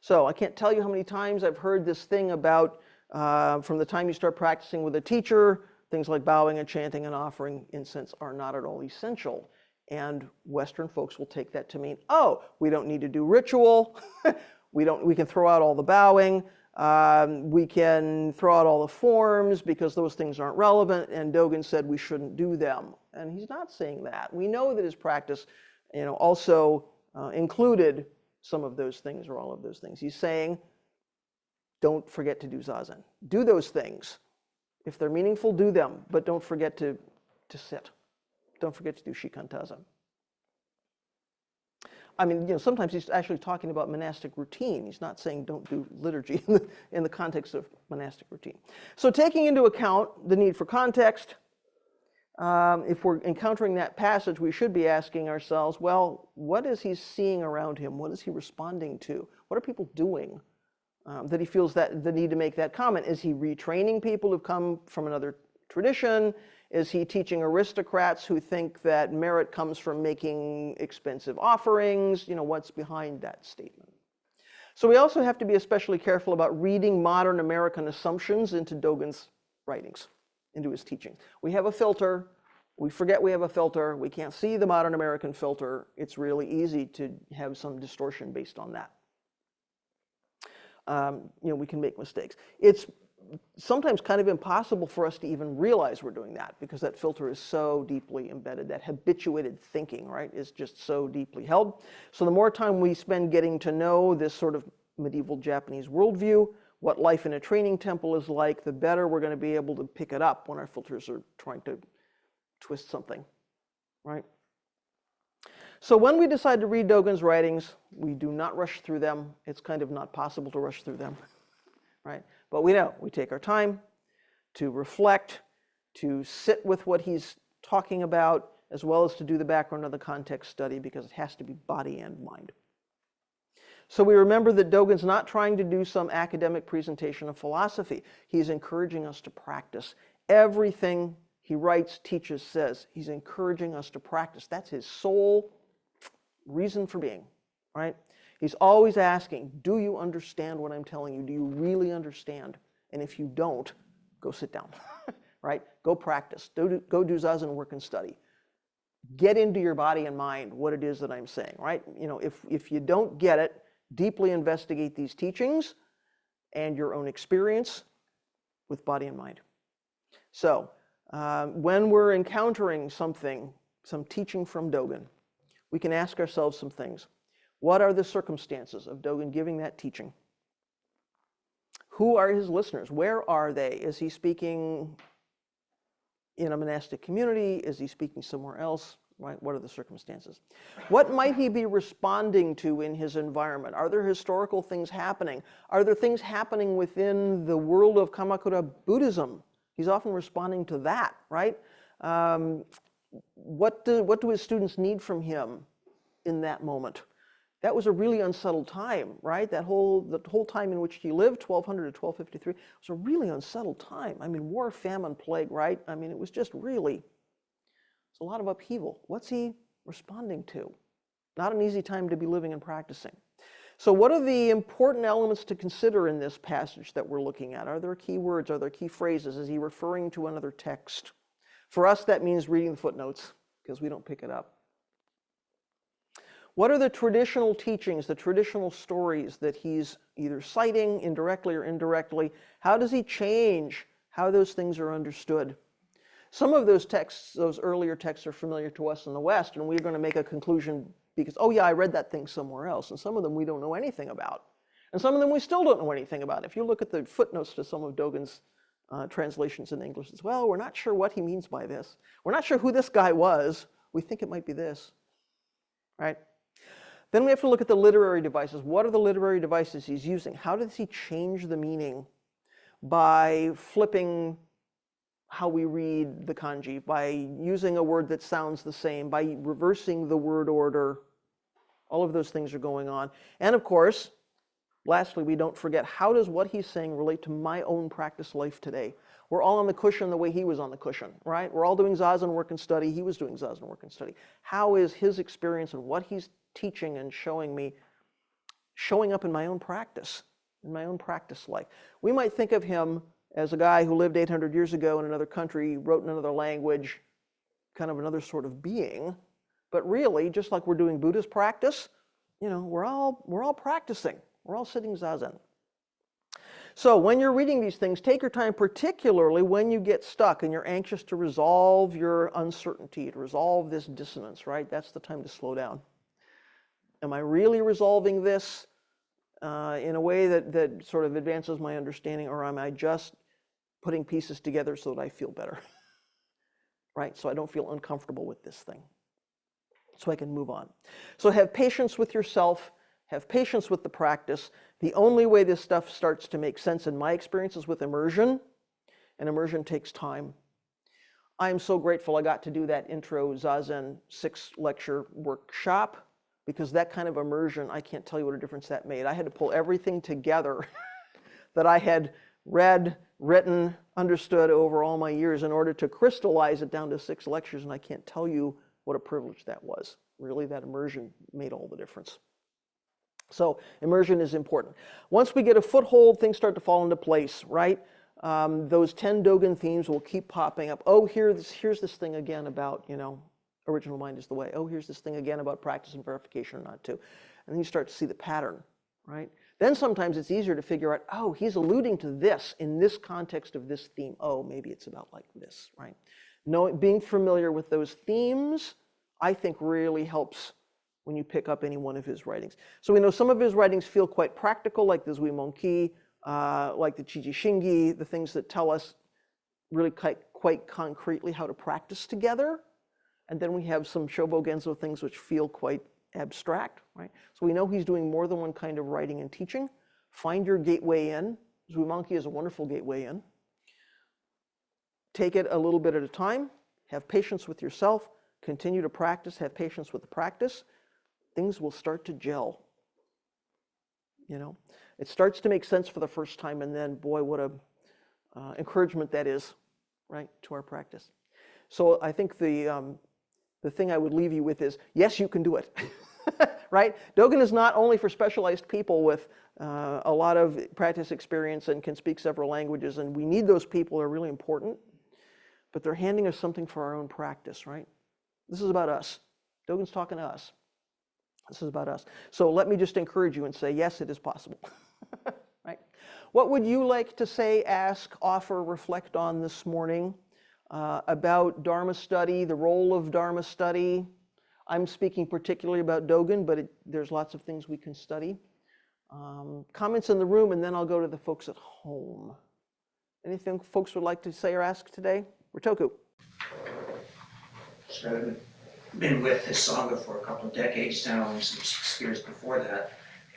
So I can't tell you how many times I've heard this thing about from the time you start practicing with a teacher, things like bowing and chanting and offering incense are not at all essential. And Western folks will take that to mean, oh, we don't need to do ritual. We can throw out all the bowing. We can throw out all the forms because those things aren't relevant. And Dogen said we shouldn't do them. And he's not saying that. We know that his practice, also included some of those things or all of those things. He's saying, don't forget to do zazen. Do those things. If they're meaningful, do them. But don't forget to sit. Don't forget to do shikantaza. I mean, sometimes he's actually talking about monastic routine. He's not saying don't do liturgy in the context of monastic routine. So taking into account the need for context, if we're encountering that passage, we should be asking ourselves, well, what is he seeing around him? What is he responding to? What are people doing that he feels that the need to make that comment? Is he retraining people who've come from another tradition? Is he teaching aristocrats who think that merit comes from making expensive offerings? What's behind that statement? So we also have to be especially careful about reading modern American assumptions into Dogen's writings, into his teaching. We have a filter. We forget we have a filter. We can't see the modern American filter. It's really easy to have some distortion based on that. We can make mistakes. It's sometimes kind of impossible for us to even realize we're doing that because that filter is so deeply embedded. That habituated thinking, right, is just so deeply held. So the more time we spend getting to know this sort of medieval Japanese worldview, what life in a training temple is like, the better we're going to be able to pick it up when our filters are trying to twist something, right? So when we decide to read Dogen's writings, we do not rush through them. It's kind of not possible to rush through them, right? But we know we take our time to reflect, to sit with what he's talking about, as well as to do the background of the context study, because it has to be body and mind. So we remember that Dogen's not trying to do some academic presentation of philosophy. He's encouraging us to practice. Everything he writes, teaches, says, he's encouraging us to practice. That's his sole reason for being, right? He's always asking, do you understand what I'm telling you? Do you really understand? And if you don't, go sit down, right? Go practice. Go do zazen work and study. Get into your body and mind what it is that I'm saying, right? If you don't get it, deeply investigate these teachings and your own experience with body and mind. So when we're encountering something, some teaching from Dogen, we can ask ourselves some things. What are the circumstances of Dogen giving that teaching? Who are his listeners? Where are they? Is he speaking in a monastic community? Is he speaking somewhere else? Right? What are the circumstances? What might he be responding to in his environment? Are there historical things happening? Are there things happening within the world of Kamakura Buddhism? He's often responding to that, right? What do his students need from him in that moment? That was a really unsettled time, right? The whole time in which he lived, 1200 to 1253, was a really unsettled time. I mean, war, famine, plague, right? I mean, it was just really, it's a lot of upheaval. What's he responding to? Not an easy time to be living and practicing. So what are the important elements to consider in this passage that we're looking at? Are there key words? Are there key phrases? Is he referring to another text? For us, that means reading the footnotes, because we don't pick it up. What are the traditional teachings, the traditional stories that he's either citing indirectly or indirectly? How does he change how those things are understood? Some of those texts, those earlier texts, are familiar to us in the West, and we're going to make a conclusion because, oh yeah, I read that thing somewhere else. And some of them we don't know anything about. And some of them we still don't know anything about. If you look at the footnotes to some of Dogen's translations in English as well, we're not sure what he means by this. We're not sure who this guy was. We think it might be this, right? Then we have to look at the literary devices. What are the literary devices he's using? How does he change the meaning by flipping how we read the kanji, by using a word that sounds the same, by reversing the word order? All of those things are going on. And of course, lastly, we don't forget, how does what he's saying relate to my own practice life today? We're all on the cushion the way he was on the cushion, right? We're all doing zazen work and study. He was doing zazen work and study. How is his experience and what he's teaching and showing me showing up in my own practice life? We might think of him as a guy who lived 800 years ago in another country, wrote in another language, kind of another sort of being. But really, just like we're doing Buddhist practice, you know, we're all practicing. We're all sitting zazen. So when you're reading these things, take your time, particularly when you get stuck and you're anxious to resolve your uncertainty, to resolve this dissonance, right? That's the time to slow down. Am I really resolving this in a way that sort of advances my understanding, or am I just putting pieces together so that I feel better, right? So I don't feel uncomfortable with this thing, so I can move on. So have patience with yourself. Have patience with the practice. The only way this stuff starts to make sense in my experience is with immersion, and immersion takes time. I'm so grateful I got to do that intro Zazen 6-lecture workshop, because that kind of immersion, I can't tell you what a difference that made. I had to pull everything together that I had read, written, understood over all my years in order to crystallize it down to 6 lectures, and I can't tell you what a privilege that was. Really, that immersion made all the difference. So immersion is important. Once we get a foothold, things start to fall into place, right? Those 10 Dogen themes will keep popping up. Oh, here's this thing again about, you know, original mind is the way. Oh, here's this thing again about practice and verification or not to. And then you start to see the pattern, right? Then sometimes it's easier to figure out, oh, he's alluding to this in this context of this theme. Oh, maybe it's about like this, right? Being familiar with those themes, I think, really helps when you pick up any one of his writings. So we know some of his writings feel quite practical, like the Zui Monki, like the Chiji Shingi, the things that tell us really quite concretely how to practice together. And then we have some Shobo Genzo things which feel quite abstract, right? So we know he's doing more than one kind of writing and teaching. Find your gateway in. Zui Monki is a wonderful gateway in. Take it a little bit at a time. Have patience with yourself. Continue to practice. Have patience with the practice. Things will start to gel. You know, it starts to make sense for the first time, and then, boy, what a encouragement that is, right, to our practice. So I think the thing I would leave you with is, yes, you can do it, right? Dogen is not only for specialized people with a lot of practice experience and can speak several languages, and we need those people. They're really important, but they're handing us something for our own practice, right? This is about us. Dogen's talking to us. This is about us. So let me just encourage you and say, yes, it is possible, right? What would you like to say, ask, offer, reflect on this morning about Dharma study, the role of Dharma study? I'm speaking particularly about Dogen, but there's lots of things we can study. Comments in the room, and then I'll go to the folks at home. Anything folks would like to say or ask today? Ritoku. So I've been with this Sangha for a couple of decades now, and some 6 years before that.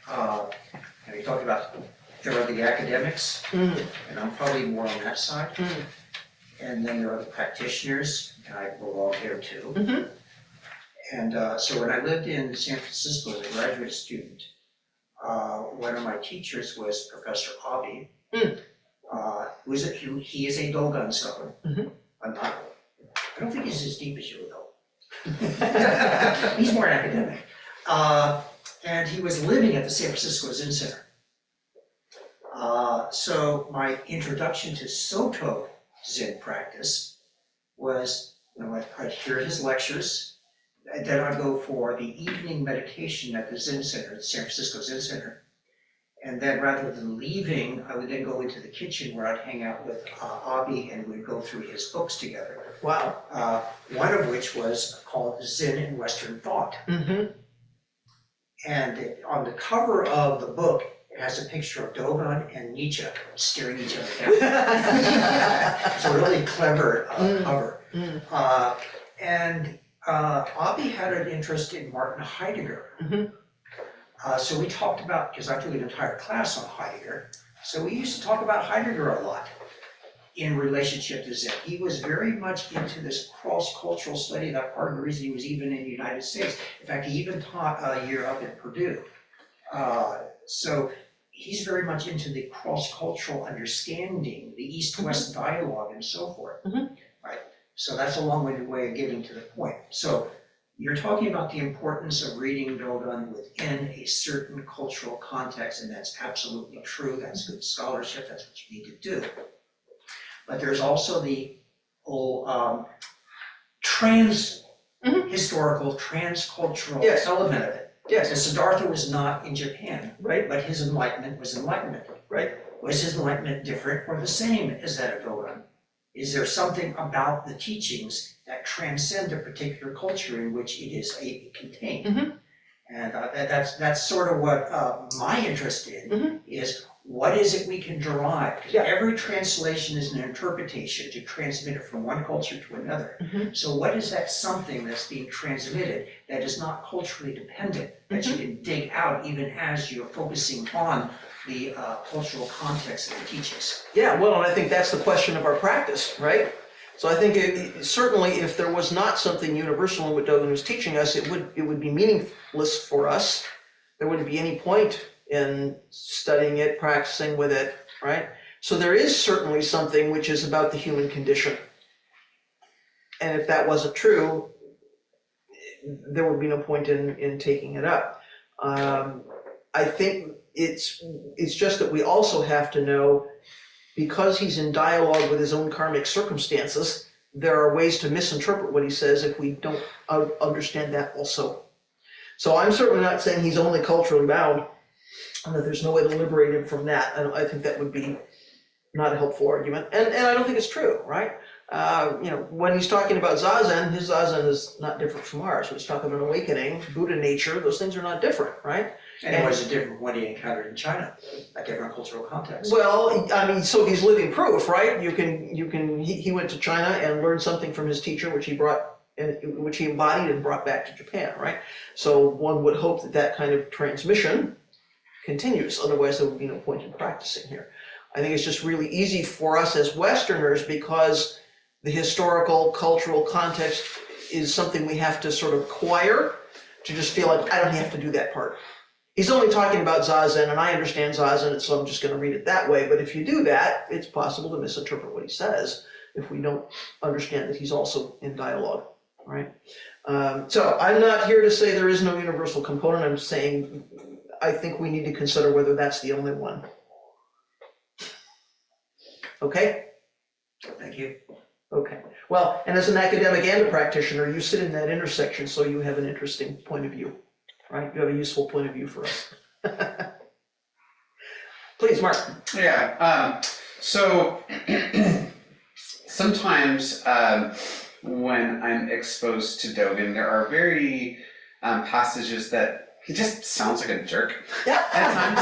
And we talked about there are the academics, and I'm probably more on that side. And then there are the practitioners, and I belong here too. And so when I lived in San Francisco as a graduate student, one of my teachers was Professor Abe. He is a Dogen scholar. I don't think he's as deep as you, though. He's more academic. And he was living at the San Francisco Zen Center. So my introduction to Soto Zen practice was, I'd hear his lectures, then I'd go for the evening meditation at the Zen Center, the San Francisco Zen Center. And then rather than leaving, I would then go into the kitchen where I'd hang out with Abi and we'd go through his books together. Wow. One of which was called Zen and Western Thought. Mm-hmm. And on the cover of the book, it has a picture of Dogen and Nietzsche staring each other down. It's a really clever cover. And Abi had an interest in Martin Heidegger. Mm-hmm. So we talked about, because I took an entire class on Heidegger, so we used to talk about Heidegger a lot in relationship to Zen. He was very much into this cross-cultural study. That part of the reason he was even in the United States. In fact, he even taught a year up at Purdue. So he's very much into the cross-cultural understanding, the East-West dialogue and so forth. Right? So that's a long-winded way of getting to the point. So you're talking about the importance of reading Dogen within a certain cultural context, and that's absolutely true. That's good scholarship. That's what you need to do. But there's also the historical, transcultural element of it. Yes. And Siddhartha was not in Japan, Right. but his enlightenment was enlightenment. Right. Was his enlightenment different or the same as that of Dogen? Is there something about the teachings that transcend a particular culture in which it is contained? And that's sort of what my interest in is. What is it we can derive? Because every translation is an interpretation to transmit it from one culture to another. So what is that something that's being transmitted that is not culturally dependent, that you can dig out even as you're focusing on the cultural context of the teachings? Yeah, well, and I think that's the question of our practice, right? So I think certainly if there was not something universal in what Dogen was teaching us, it would be meaningless for us. There wouldn't be any point in studying it, practicing with it, right? So there is certainly something which is about the human condition. And if that wasn't true, there would be no point in taking it up. I think it's just that we also have to know, because he's in dialogue with his own karmic circumstances, there are ways to misinterpret what he says if we don't understand that also. So I'm certainly not saying he's only culturally bound, and that there's no way to liberate him from that. And I think that would be not a helpful argument. And I don't think it's true, right? When he's talking about Zazen, his Zazen is not different from ours. When he's talking about awakening, Buddha nature, those things are not different, right? And it was different when he encountered in China, a different cultural context. Well, I mean, so he's living proof, right? He went to China and learned something from his teacher, which he embodied and brought back to Japan, right? So one would hope that kind of transmission continues, otherwise there would be no point in practicing here. I think it's just really easy for us as Westerners, because the historical, cultural context is something we have to sort of acquire, to just feel like, I don't have to do that part. He's only talking about Zazen, and I understand Zazen, and so I'm just going to read it that way. But if you do that, it's possible to misinterpret what he says if we don't understand that he's also in dialogue, right? So I'm not here to say there is no universal component. I'm saying I think we need to consider whether that's the only one. Okay? Thank you. Okay. Well, and as an academic and a practitioner, you sit in that intersection, so you have an interesting point of view, right? You have a useful point of view for us. Please, Mark. Yeah. So sometimes when I'm exposed to Dogen, there are very passages that he just sounds like a jerk at times,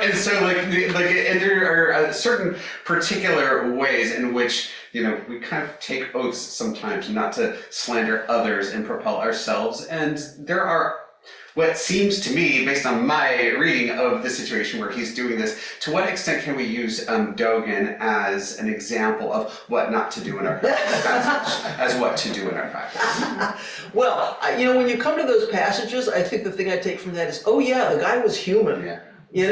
and so and there are certain particular ways in which we kind of take oaths sometimes not to slander others and propel ourselves, and there are what seems to me, based on my reading of the situation where he's doing this, to what extent can we use Dogen as an example of what not to do in our practice, as what to do in our practice? Well, when you come to those passages, I think the thing I take from that is, oh yeah, the guy was human. Yeah. He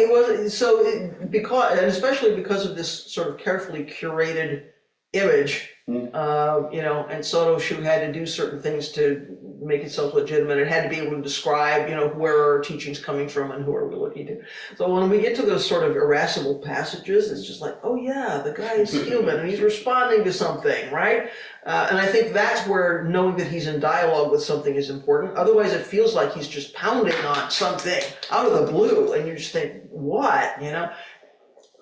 was, and especially because of this sort of carefully curated image, and Soto Shu had to do certain things to make itself legitimate. It had to be able to describe, where our teaching's coming from and who are we looking to. So when we get to those sort of irascible passages, it's just like, oh yeah, the guy is human and he's responding to something, right? And I think that's where knowing that he's in dialogue with something is important. Otherwise, it feels like he's just pounding on something out of the blue, and you just think, what,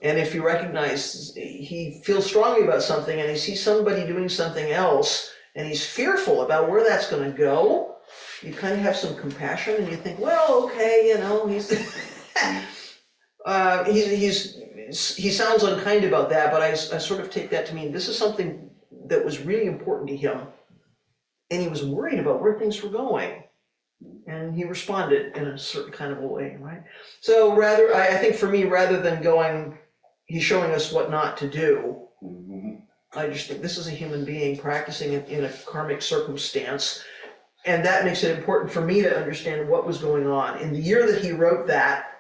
And if you recognize he feels strongly about something and he sees somebody doing something else and he's fearful about where that's going to go, you kind of have some compassion and you think, well, okay, he sounds unkind about that, but I sort of take that to mean this is something that was really important to him, and he was worried about where things were going. And he responded in a certain kind of a way, right? So I think for me, rather than going, he's showing us what not to do, I just think this is a human being practicing in a karmic circumstance. And that makes it important for me to understand what was going on. In the year that he wrote that,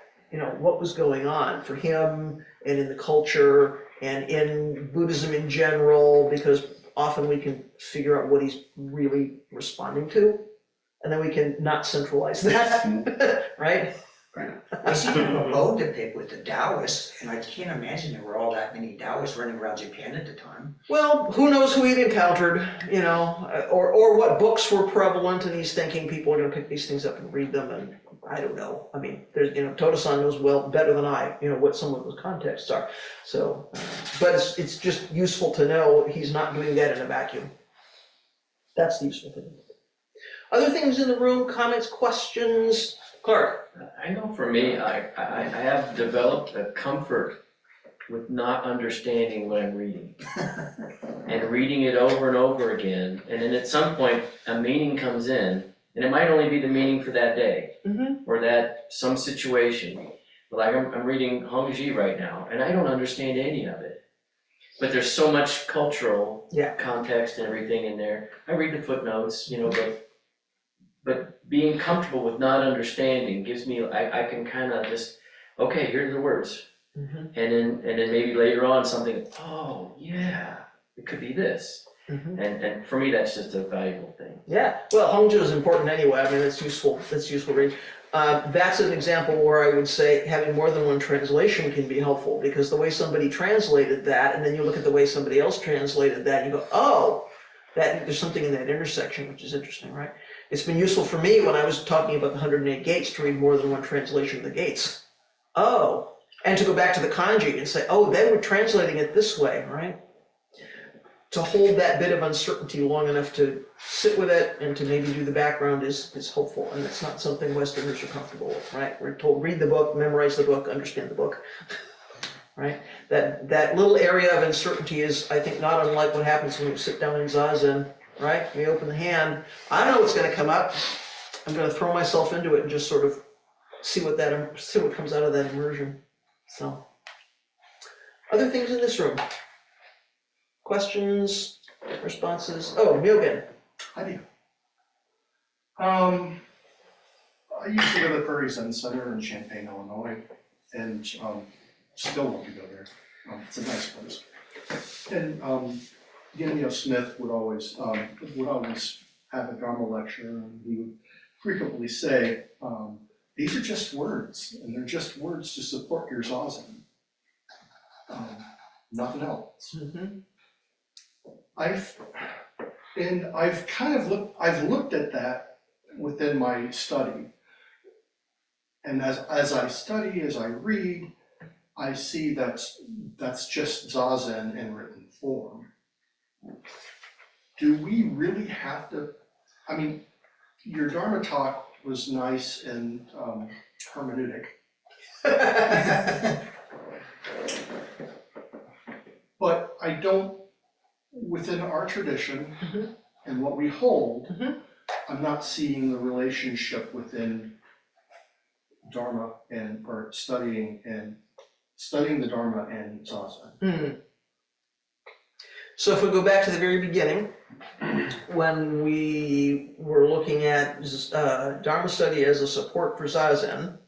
what was going on for him and in the culture and in Buddhism in general, because often we can figure out what he's really responding to. And then we can not centralize that, right? I see a bone to pick with the Taoists, and I can't imagine there were all that many Taoists running around Japan at the time. Well, who knows who he'd encountered, or what books were prevalent, and he's thinking people are going to pick these things up and read them, and I don't know. I mean, there's, Toda-san knows better than I, what some of those contexts are. So, but it's just useful to know he's not doing that in a vacuum. That's the useful thing. Other things in the room, comments, questions? Clark? I know for me, I have developed a comfort with not understanding what I'm reading. And reading it over and over again, and then at some point, a meaning comes in, and it might only be the meaning for that day, or that some situation. Like I'm reading Hongji right now, and I don't understand any of it. But there's so much cultural context and everything in there. I read the footnotes, but being comfortable with not understanding gives me, I can kind of just, okay, here are the words. And then maybe later on something, oh yeah, it could be this. And for me, that's just a valuable thing. Yeah, well, Hongju is important anyway. I mean, it's useful reading. That's an example where I would say having more than one translation can be helpful, because the way somebody translated that, and then you look at the way somebody else translated that, and you go, oh, there's something in that intersection, which is interesting, right? It's been useful for me when I was talking about the 108 gates to read more than one translation of the gates. Oh, and to go back to the kanji and say, oh, they were translating it this way, right? To hold that bit of uncertainty long enough to sit with it and to maybe do the background is helpful, and it's not something Westerners are comfortable with, right? We're told read the book, memorize the book, understand the book, right? That little area of uncertainty is, I think, not unlike what happens when we sit down in Zazen, right? We open the hand, I don't know what's going to come up, I'm going to throw myself into it and just sort of see what comes out of that immersion. So, other things in this room? Questions, responses? Oh, Myogen. I do. I used to go to the Prairie Zen Center in Champaign, Illinois, and still want to go there. It's a nice place. And Smith would always have a Dharma lecture, and he would frequently say, these are just words, and they're just words to support your zazen. Nothing else. I've looked at that within my study, and as I study, as I read, I see that's just zazen in written form. Do we really have to? I mean, your Dharma talk was nice and hermeneutic, but I don't. Within our tradition and what we hold, I'm not seeing the relationship within Dharma or studying the Dharma and Zazen. So if we go back to the very beginning, when we were looking at Dharma study as a support for Zazen,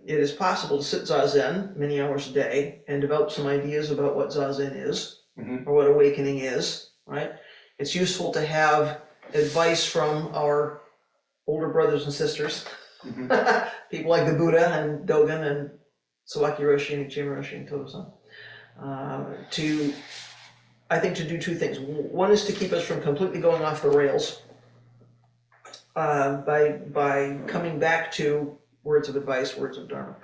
it is possible to sit Zazen many hours a day and develop some ideas about what Zazen is, or what awakening is, right? It's useful to have advice from our older brothers and sisters, people like the Buddha and Dogen and Sawaki Roshi and Ichiro Roshi and Todo-san, I think to do two things. One is to keep us from completely going off the rails by coming back to words of advice, words of dharma.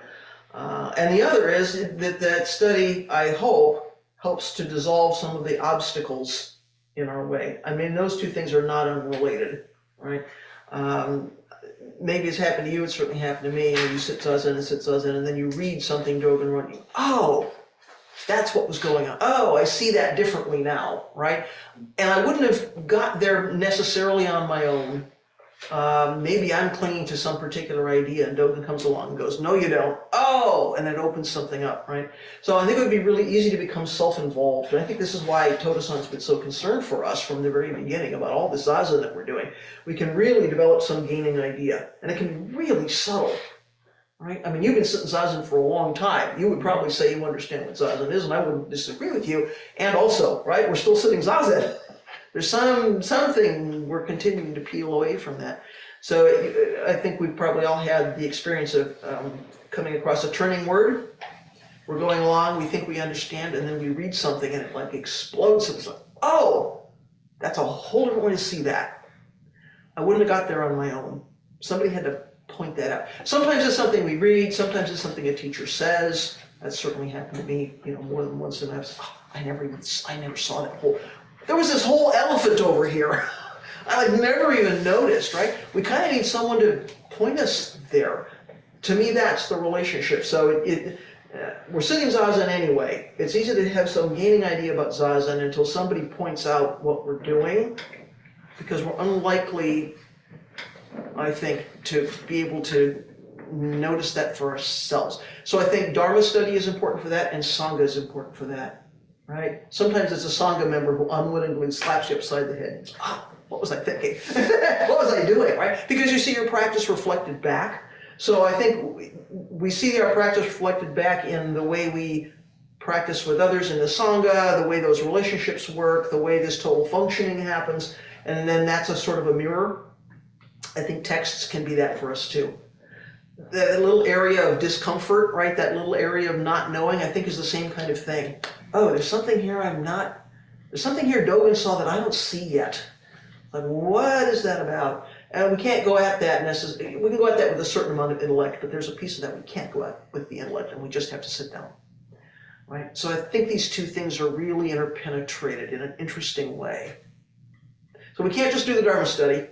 And the other is that study, I hope, helps to dissolve some of the obstacles in our way. I mean, those two things are not unrelated, right? Maybe it's happened to you, it's certainly happened to me, and you sit zazen, and then you read something Dogen wrote, and you, oh, that's what was going on. Oh, I see that differently now, right? And I wouldn't have got there necessarily on my own. Maybe I'm clinging to some particular idea and Dogen comes along and goes, no, you don't. Oh, and it opens something up, right? So I think it would be really easy to become self-involved. And I think this is why Todo-san's been so concerned for us from the very beginning about all the zazen that we're doing. We can really develop some gaining idea, and it can be really subtle, right? I mean, you've been sitting zazen for a long time. You would probably say you understand what zazen is, and I wouldn't disagree with you. And also, right, we're still sitting zazen. There's something we're continuing to peel away from that. So I think we've probably all had the experience of coming across a turning word. We're going along, we think we understand, and then we read something and it like explodes. It's like, oh, that's a whole different way to see that. I wouldn't have got there on my own. Somebody had to point that out. Sometimes it's something we read, sometimes it's something a teacher says. That's certainly happened to me, more than once, and I was, oh, I never saw that whole. There was this whole elephant over here. I never even noticed, right? We kind of need someone to point us there. To me, that's the relationship. So we're sitting zazen anyway. It's easy to have some gaining idea about zazen until somebody points out what we're doing, because we're unlikely, I think, to be able to notice that for ourselves. So I think Dharma study is important for that, and Sangha is important for that. Right? Sometimes it's a Sangha member who unwittingly slaps you upside the head and says, oh, what was I thinking? What was I doing, right? Because you see your practice reflected back. So I think we see our practice reflected back in the way we practice with others in the Sangha, the way those relationships work, the way this total functioning happens, and then that's a sort of a mirror. I think texts can be that for us too. That little area of discomfort, right? That little area of not knowing, I think is the same kind of thing. Oh, there's something here there's something here Dogen saw that I don't see yet. Like, what is that about? And we can't go at that necessarily. We can go at that with a certain amount of intellect, but there's a piece of that we can't go at with the intellect, and we just have to sit down, right? So I think these two things are really interpenetrated in an interesting way. So we can't just do the Dharma study.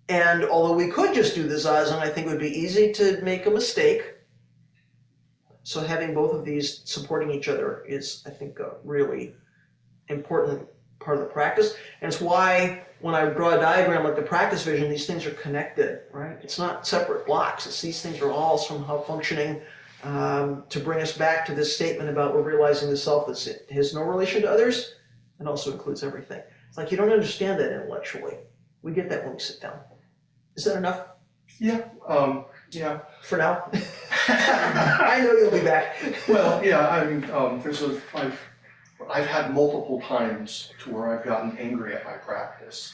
And although we could just do the zazen, I think it would be easy to make a mistake. So having both of these supporting each other is, I think, a really important part of the practice. And it's why when I draw a diagram like the practice vision, these things are connected, right? It's not separate blocks. It's these things are all somehow functioning to bring us back to this statement about we're realizing the self that has no relation to others and also includes everything. It's like you don't understand that intellectually. We get that when we sit down. Is that enough? Yeah, yeah. For now? I know you'll be back. Well, yeah, I mean, I've had multiple times to where I've gotten angry at my practice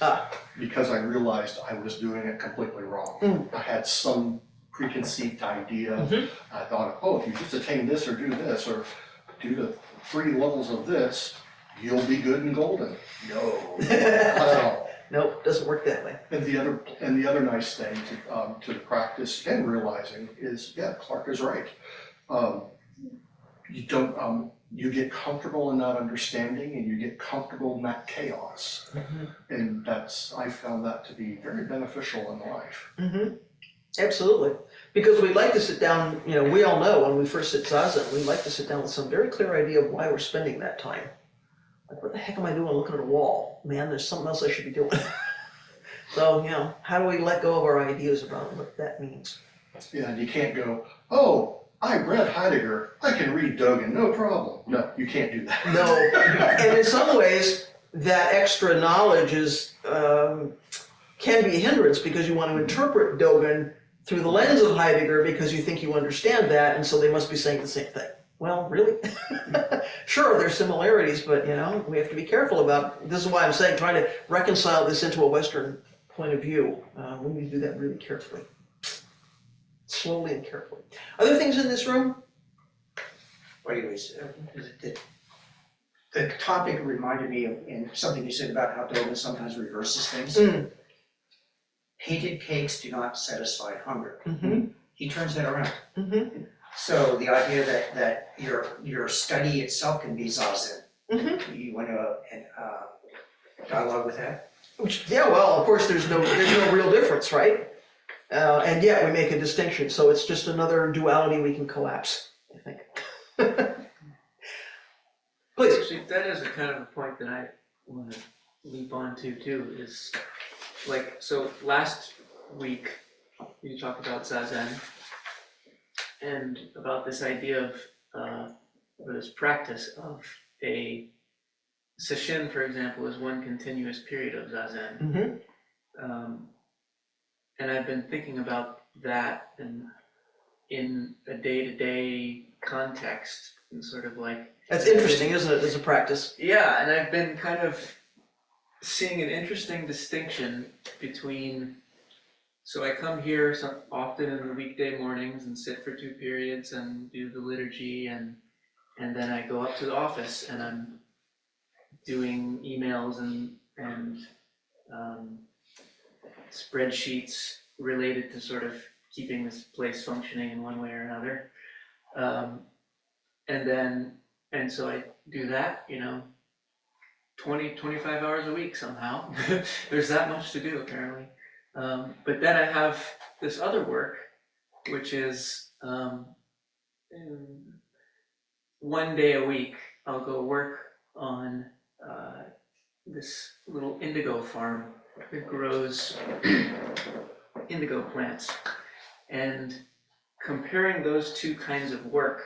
because I realized I was doing it completely wrong. I had some preconceived idea. I thought, oh, if you just attain this or do the 3 levels of this, you'll be good and golden. No, not at all. Nope, doesn't work that way. And the other nice thing to the practice and realizing is, yeah, Clark is right. You get comfortable in not understanding, and you get comfortable in that chaos. And I found that to be very beneficial in life. Absolutely. Because we'd like to sit down, we all know when we first sit zazen, we'd like to sit down with some very clear idea of why we're spending that time. Like, what the heck am I doing looking at a wall? Man, there's something else I should be doing. So, how do we let go of our ideas about what that means? Yeah, and you can't go, oh, I read Heidegger, I can read Dogen, no problem. No, you can't do that. No, and in some ways, that extra knowledge can be a hindrance because you want to interpret Dogen through the lens of Heidegger because you think you understand that, and so they must be saying the same thing. Well, really? Sure, there's similarities, but we have to be careful about, this is why I'm saying, trying to reconcile this into a Western point of view. We need to do that really carefully. Slowly and carefully. Other things in this room? Well, anyways, the topic reminded me of something you said about how Dogen sometimes reverses things. Painted cakes do not satisfy hunger. Mm-hmm. He turns that around. Mm-hmm. So the idea that your study itself can be zazen. Mm-hmm. You want to dialogue with that? Yeah, well, of course, there's no real difference, right? And yet we make a distinction, so it's just another duality we can collapse, I think. Please. Actually, that is a kind of a point that I want to leap onto too, is like, so last week you talked about Zazen and about this idea of, or this practice of a Sanshin, for example, is one continuous period of Zazen. Mm-hmm. And I've been thinking about that in a day-to-day context, and sort of like... That's interesting, isn't it, as a practice? Yeah, and I've been kind of seeing an interesting distinction between... So I come here often in the weekday mornings and sit for 2 periods and do the liturgy, and then I go up to the office and I'm doing emails and spreadsheets related to sort of keeping this place functioning in one way or another. And so I do that, 25 hours a week somehow. There's that much to do apparently. But then I have this other work, which is 1 day a week, I'll go work on this little indigo farm that grows indigo plants. And comparing those two kinds of work,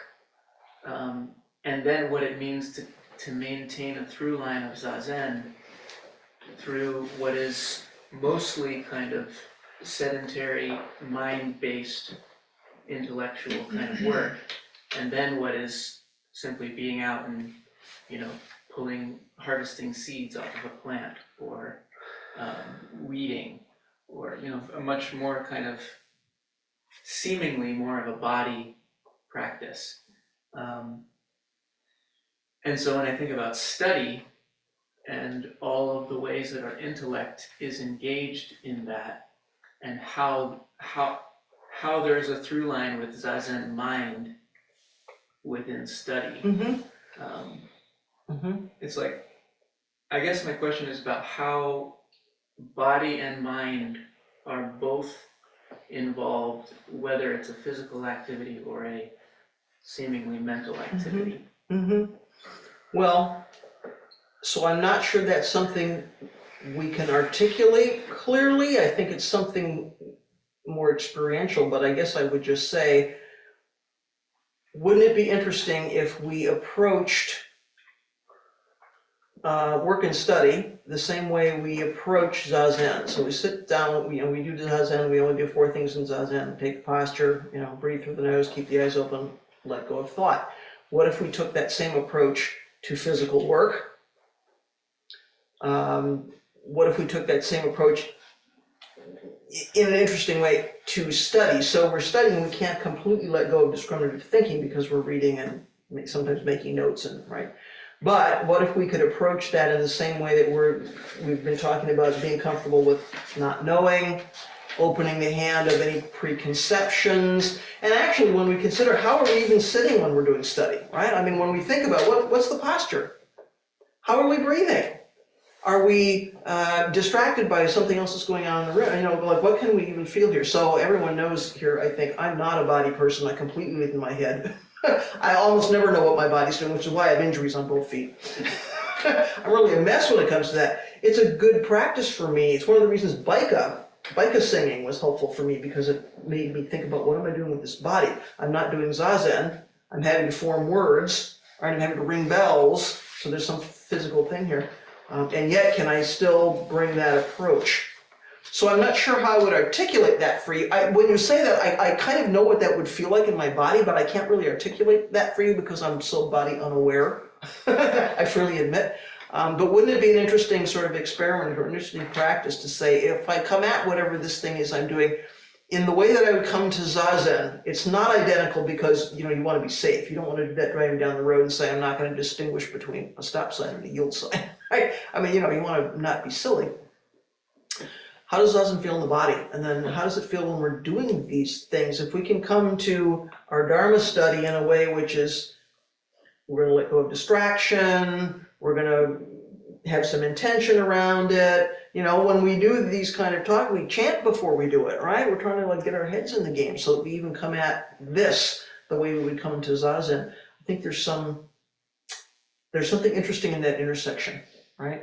and then what it means to maintain a through line of Zazen through what is mostly kind of sedentary, mind-based, intellectual kind of work, and then what is simply being out and, harvesting seeds off of a plant, or weeding, or, a much more kind of seemingly more of a body practice. And so when I think about study and all of the ways that our intellect is engaged in that, and how there's a through line with Zazen mind within study, it's like, I guess my question is about how body and mind are both involved, whether it's a physical activity or a seemingly mental activity. Well, so I'm not sure that's something we can articulate clearly. I think it's something more experiential, but I guess I would just say, wouldn't it be interesting if we approached work and study the same way we approach Zazen? So we sit down, we do Zazen, we only do 4 things in Zazen: take posture, breathe through the nose, keep the eyes open, let go of thought. What if we took that same approach to physical work? What if we took that same approach in an interesting way to study? So we're studying, we can't completely let go of discriminative thinking because we're reading and sometimes making notes, right? But what if we could approach that in the same way that we've been talking about being comfortable with not knowing, opening the hand of any preconceptions, and actually when we consider how are we even sitting when we're doing study, right? I mean, when we think about what's the posture? How are we breathing? Are we distracted by something else that's going on in the room? Like, what can we even feel here? So everyone knows here, I think, I'm not a body person. I completely live in my head. I almost never know what my body's doing, which is why I have injuries on both feet. I'm really a mess when it comes to that. It's a good practice for me. It's one of the reasons Baika singing was helpful for me, because it made me think about, what am I doing with this body? I'm not doing Zazen. I'm having to form words, right? I'm having to ring bells. So there's some physical thing here. And yet, can I still bring that approach? So I'm not sure how I would articulate that for you. When you say that, I kind of know what that would feel like in my body, but I can't really articulate that for you because I'm so body unaware, I freely admit. But wouldn't it be an interesting sort of experiment or an interesting practice to say, if I come at whatever this thing is I'm doing, in the way that I would come to Zazen, it's not identical because, you want to be safe. You don't want to do that driving down the road and say, I'm not going to distinguish between a stop sign and a yield sign, right? I mean, you want to not be silly. How does Zazen feel in the body? And then how does it feel when we're doing these things? If we can come to our Dharma study in a way which is, we're going to let go of distraction, we're going to have some intention around it. When we do these kind of talk, we chant before we do it, right? We're trying to get our heads in the game so that we even come at this the way we would come to Zazen. I think there's something interesting in that intersection, right?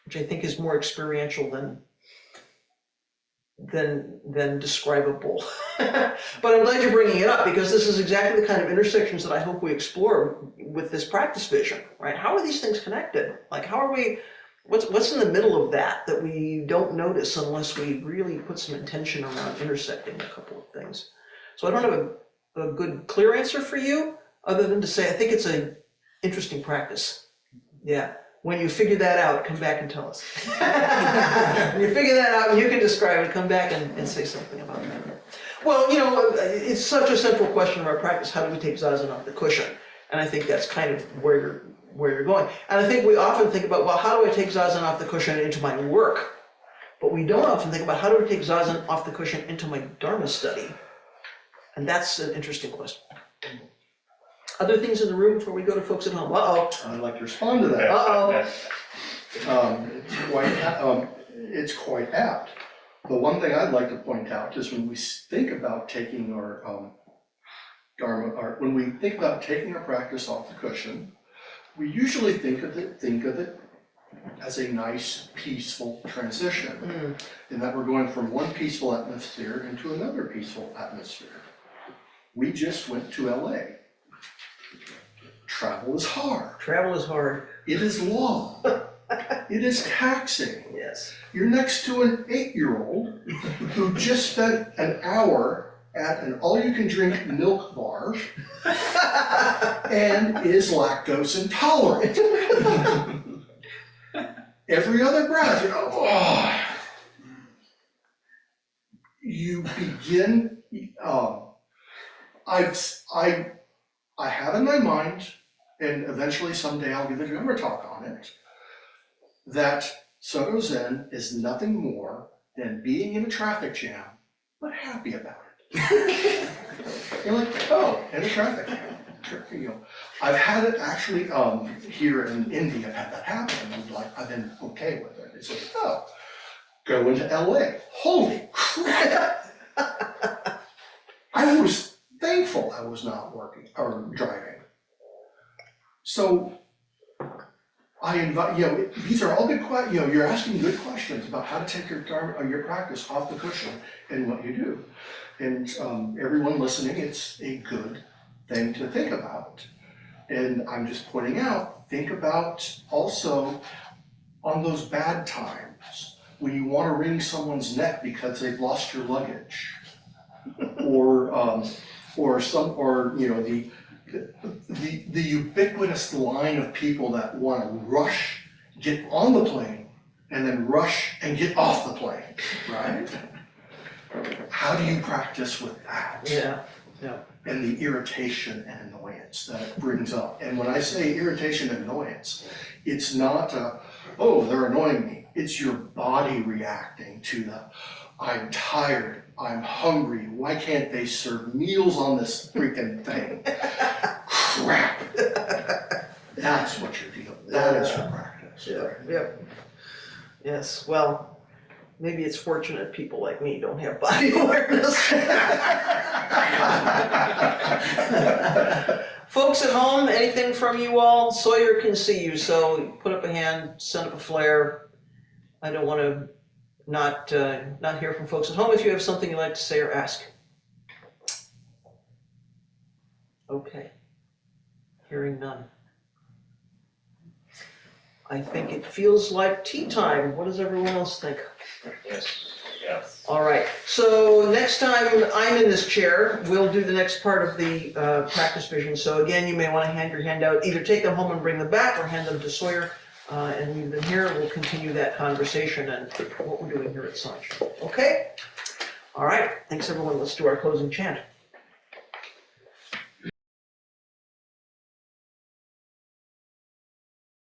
Which I think is more experiential than describable. But I'm glad you're bringing it up because this is exactly the kind of intersections that I hope we explore with this practice vision, right? How are these things connected? How are we, what's in the middle of that we don't notice unless we really put some intention around intersecting a couple of things? So I don't have a good clear answer for you other than to say I think it's an interesting practice. Yeah. When you figure that out, come back and tell us. When you figure that out, you can describe it, come back and say something about that. Well, it's such a central question of our practice. How do we take Zazen off the cushion? And I think that's kind of where you're going. And I think we often think about, well, how do I take Zazen off the cushion into my work? But we don't often think about how do I take Zazen off the cushion into my Dharma study? And that's an interesting question. Other things in the room before we go to folks at home? Uh-oh. I'd like to respond to that. Uh-oh. It's quite apt. The one thing I'd like to point out is when we think about taking our Dharma, or when we think about taking our practice off the cushion, we usually think of it as a nice, peaceful transition. In that we're going from one peaceful atmosphere into another peaceful atmosphere. We just went to LA. Travel is hard. Travel is hard. It is long. It is taxing. Yes. You're next to an 8-year-old who just spent an hour at an all-you-can-drink milk bar and is lactose intolerant. Every other breath, you begin. I have in my mind, and eventually someday I'll give a Dharma talk on it, that Soto Zen is nothing more than being in a traffic jam, but happy about it. You're like, oh, in a traffic jam. I've had it actually here in India, I've had that happen, and I've been okay with it. It's like, oh, go into LA. Holy crap! I was thankful I was not working or driving. So I invite, these are all good questions. You're asking good questions about how to take your Dharma or your practice off the cushion and what you do. And everyone listening, it's a good thing to think about. And I'm just pointing out, think about also on those bad times when you want to wring someone's neck because they've lost your luggage, the ubiquitous line of people that want to rush, get on the plane, and then rush and get off the plane, right? How do you practice with that? Yeah. And the irritation and annoyance that it brings up. And when I say irritation and annoyance, it's not oh, they're annoying me. It's your body reacting to the, I'm tired, I'm hungry, why can't they serve meals on this freaking thing? Crap. That's what you're dealing with. That is your practice. Yep. Yes, well, maybe it's fortunate people like me don't have body awareness. Folks at home, anything from you all? Sawyer can see you, so put up a hand, send up a flare. I don't want to not hear from folks at home if you have something you'd like to say or ask. Okay. Hearing none. I think it feels like tea time. What does everyone else think? Yes. All right, so next time I'm in this chair, we'll do the next part of the practice vision. So again, you may want to hand your handout, either take them home and bring them back or hand them to Sawyer and leave them here. We'll continue that conversation and what we're doing here at Sanshin. Okay? All right, thanks everyone. Let's do our closing chant.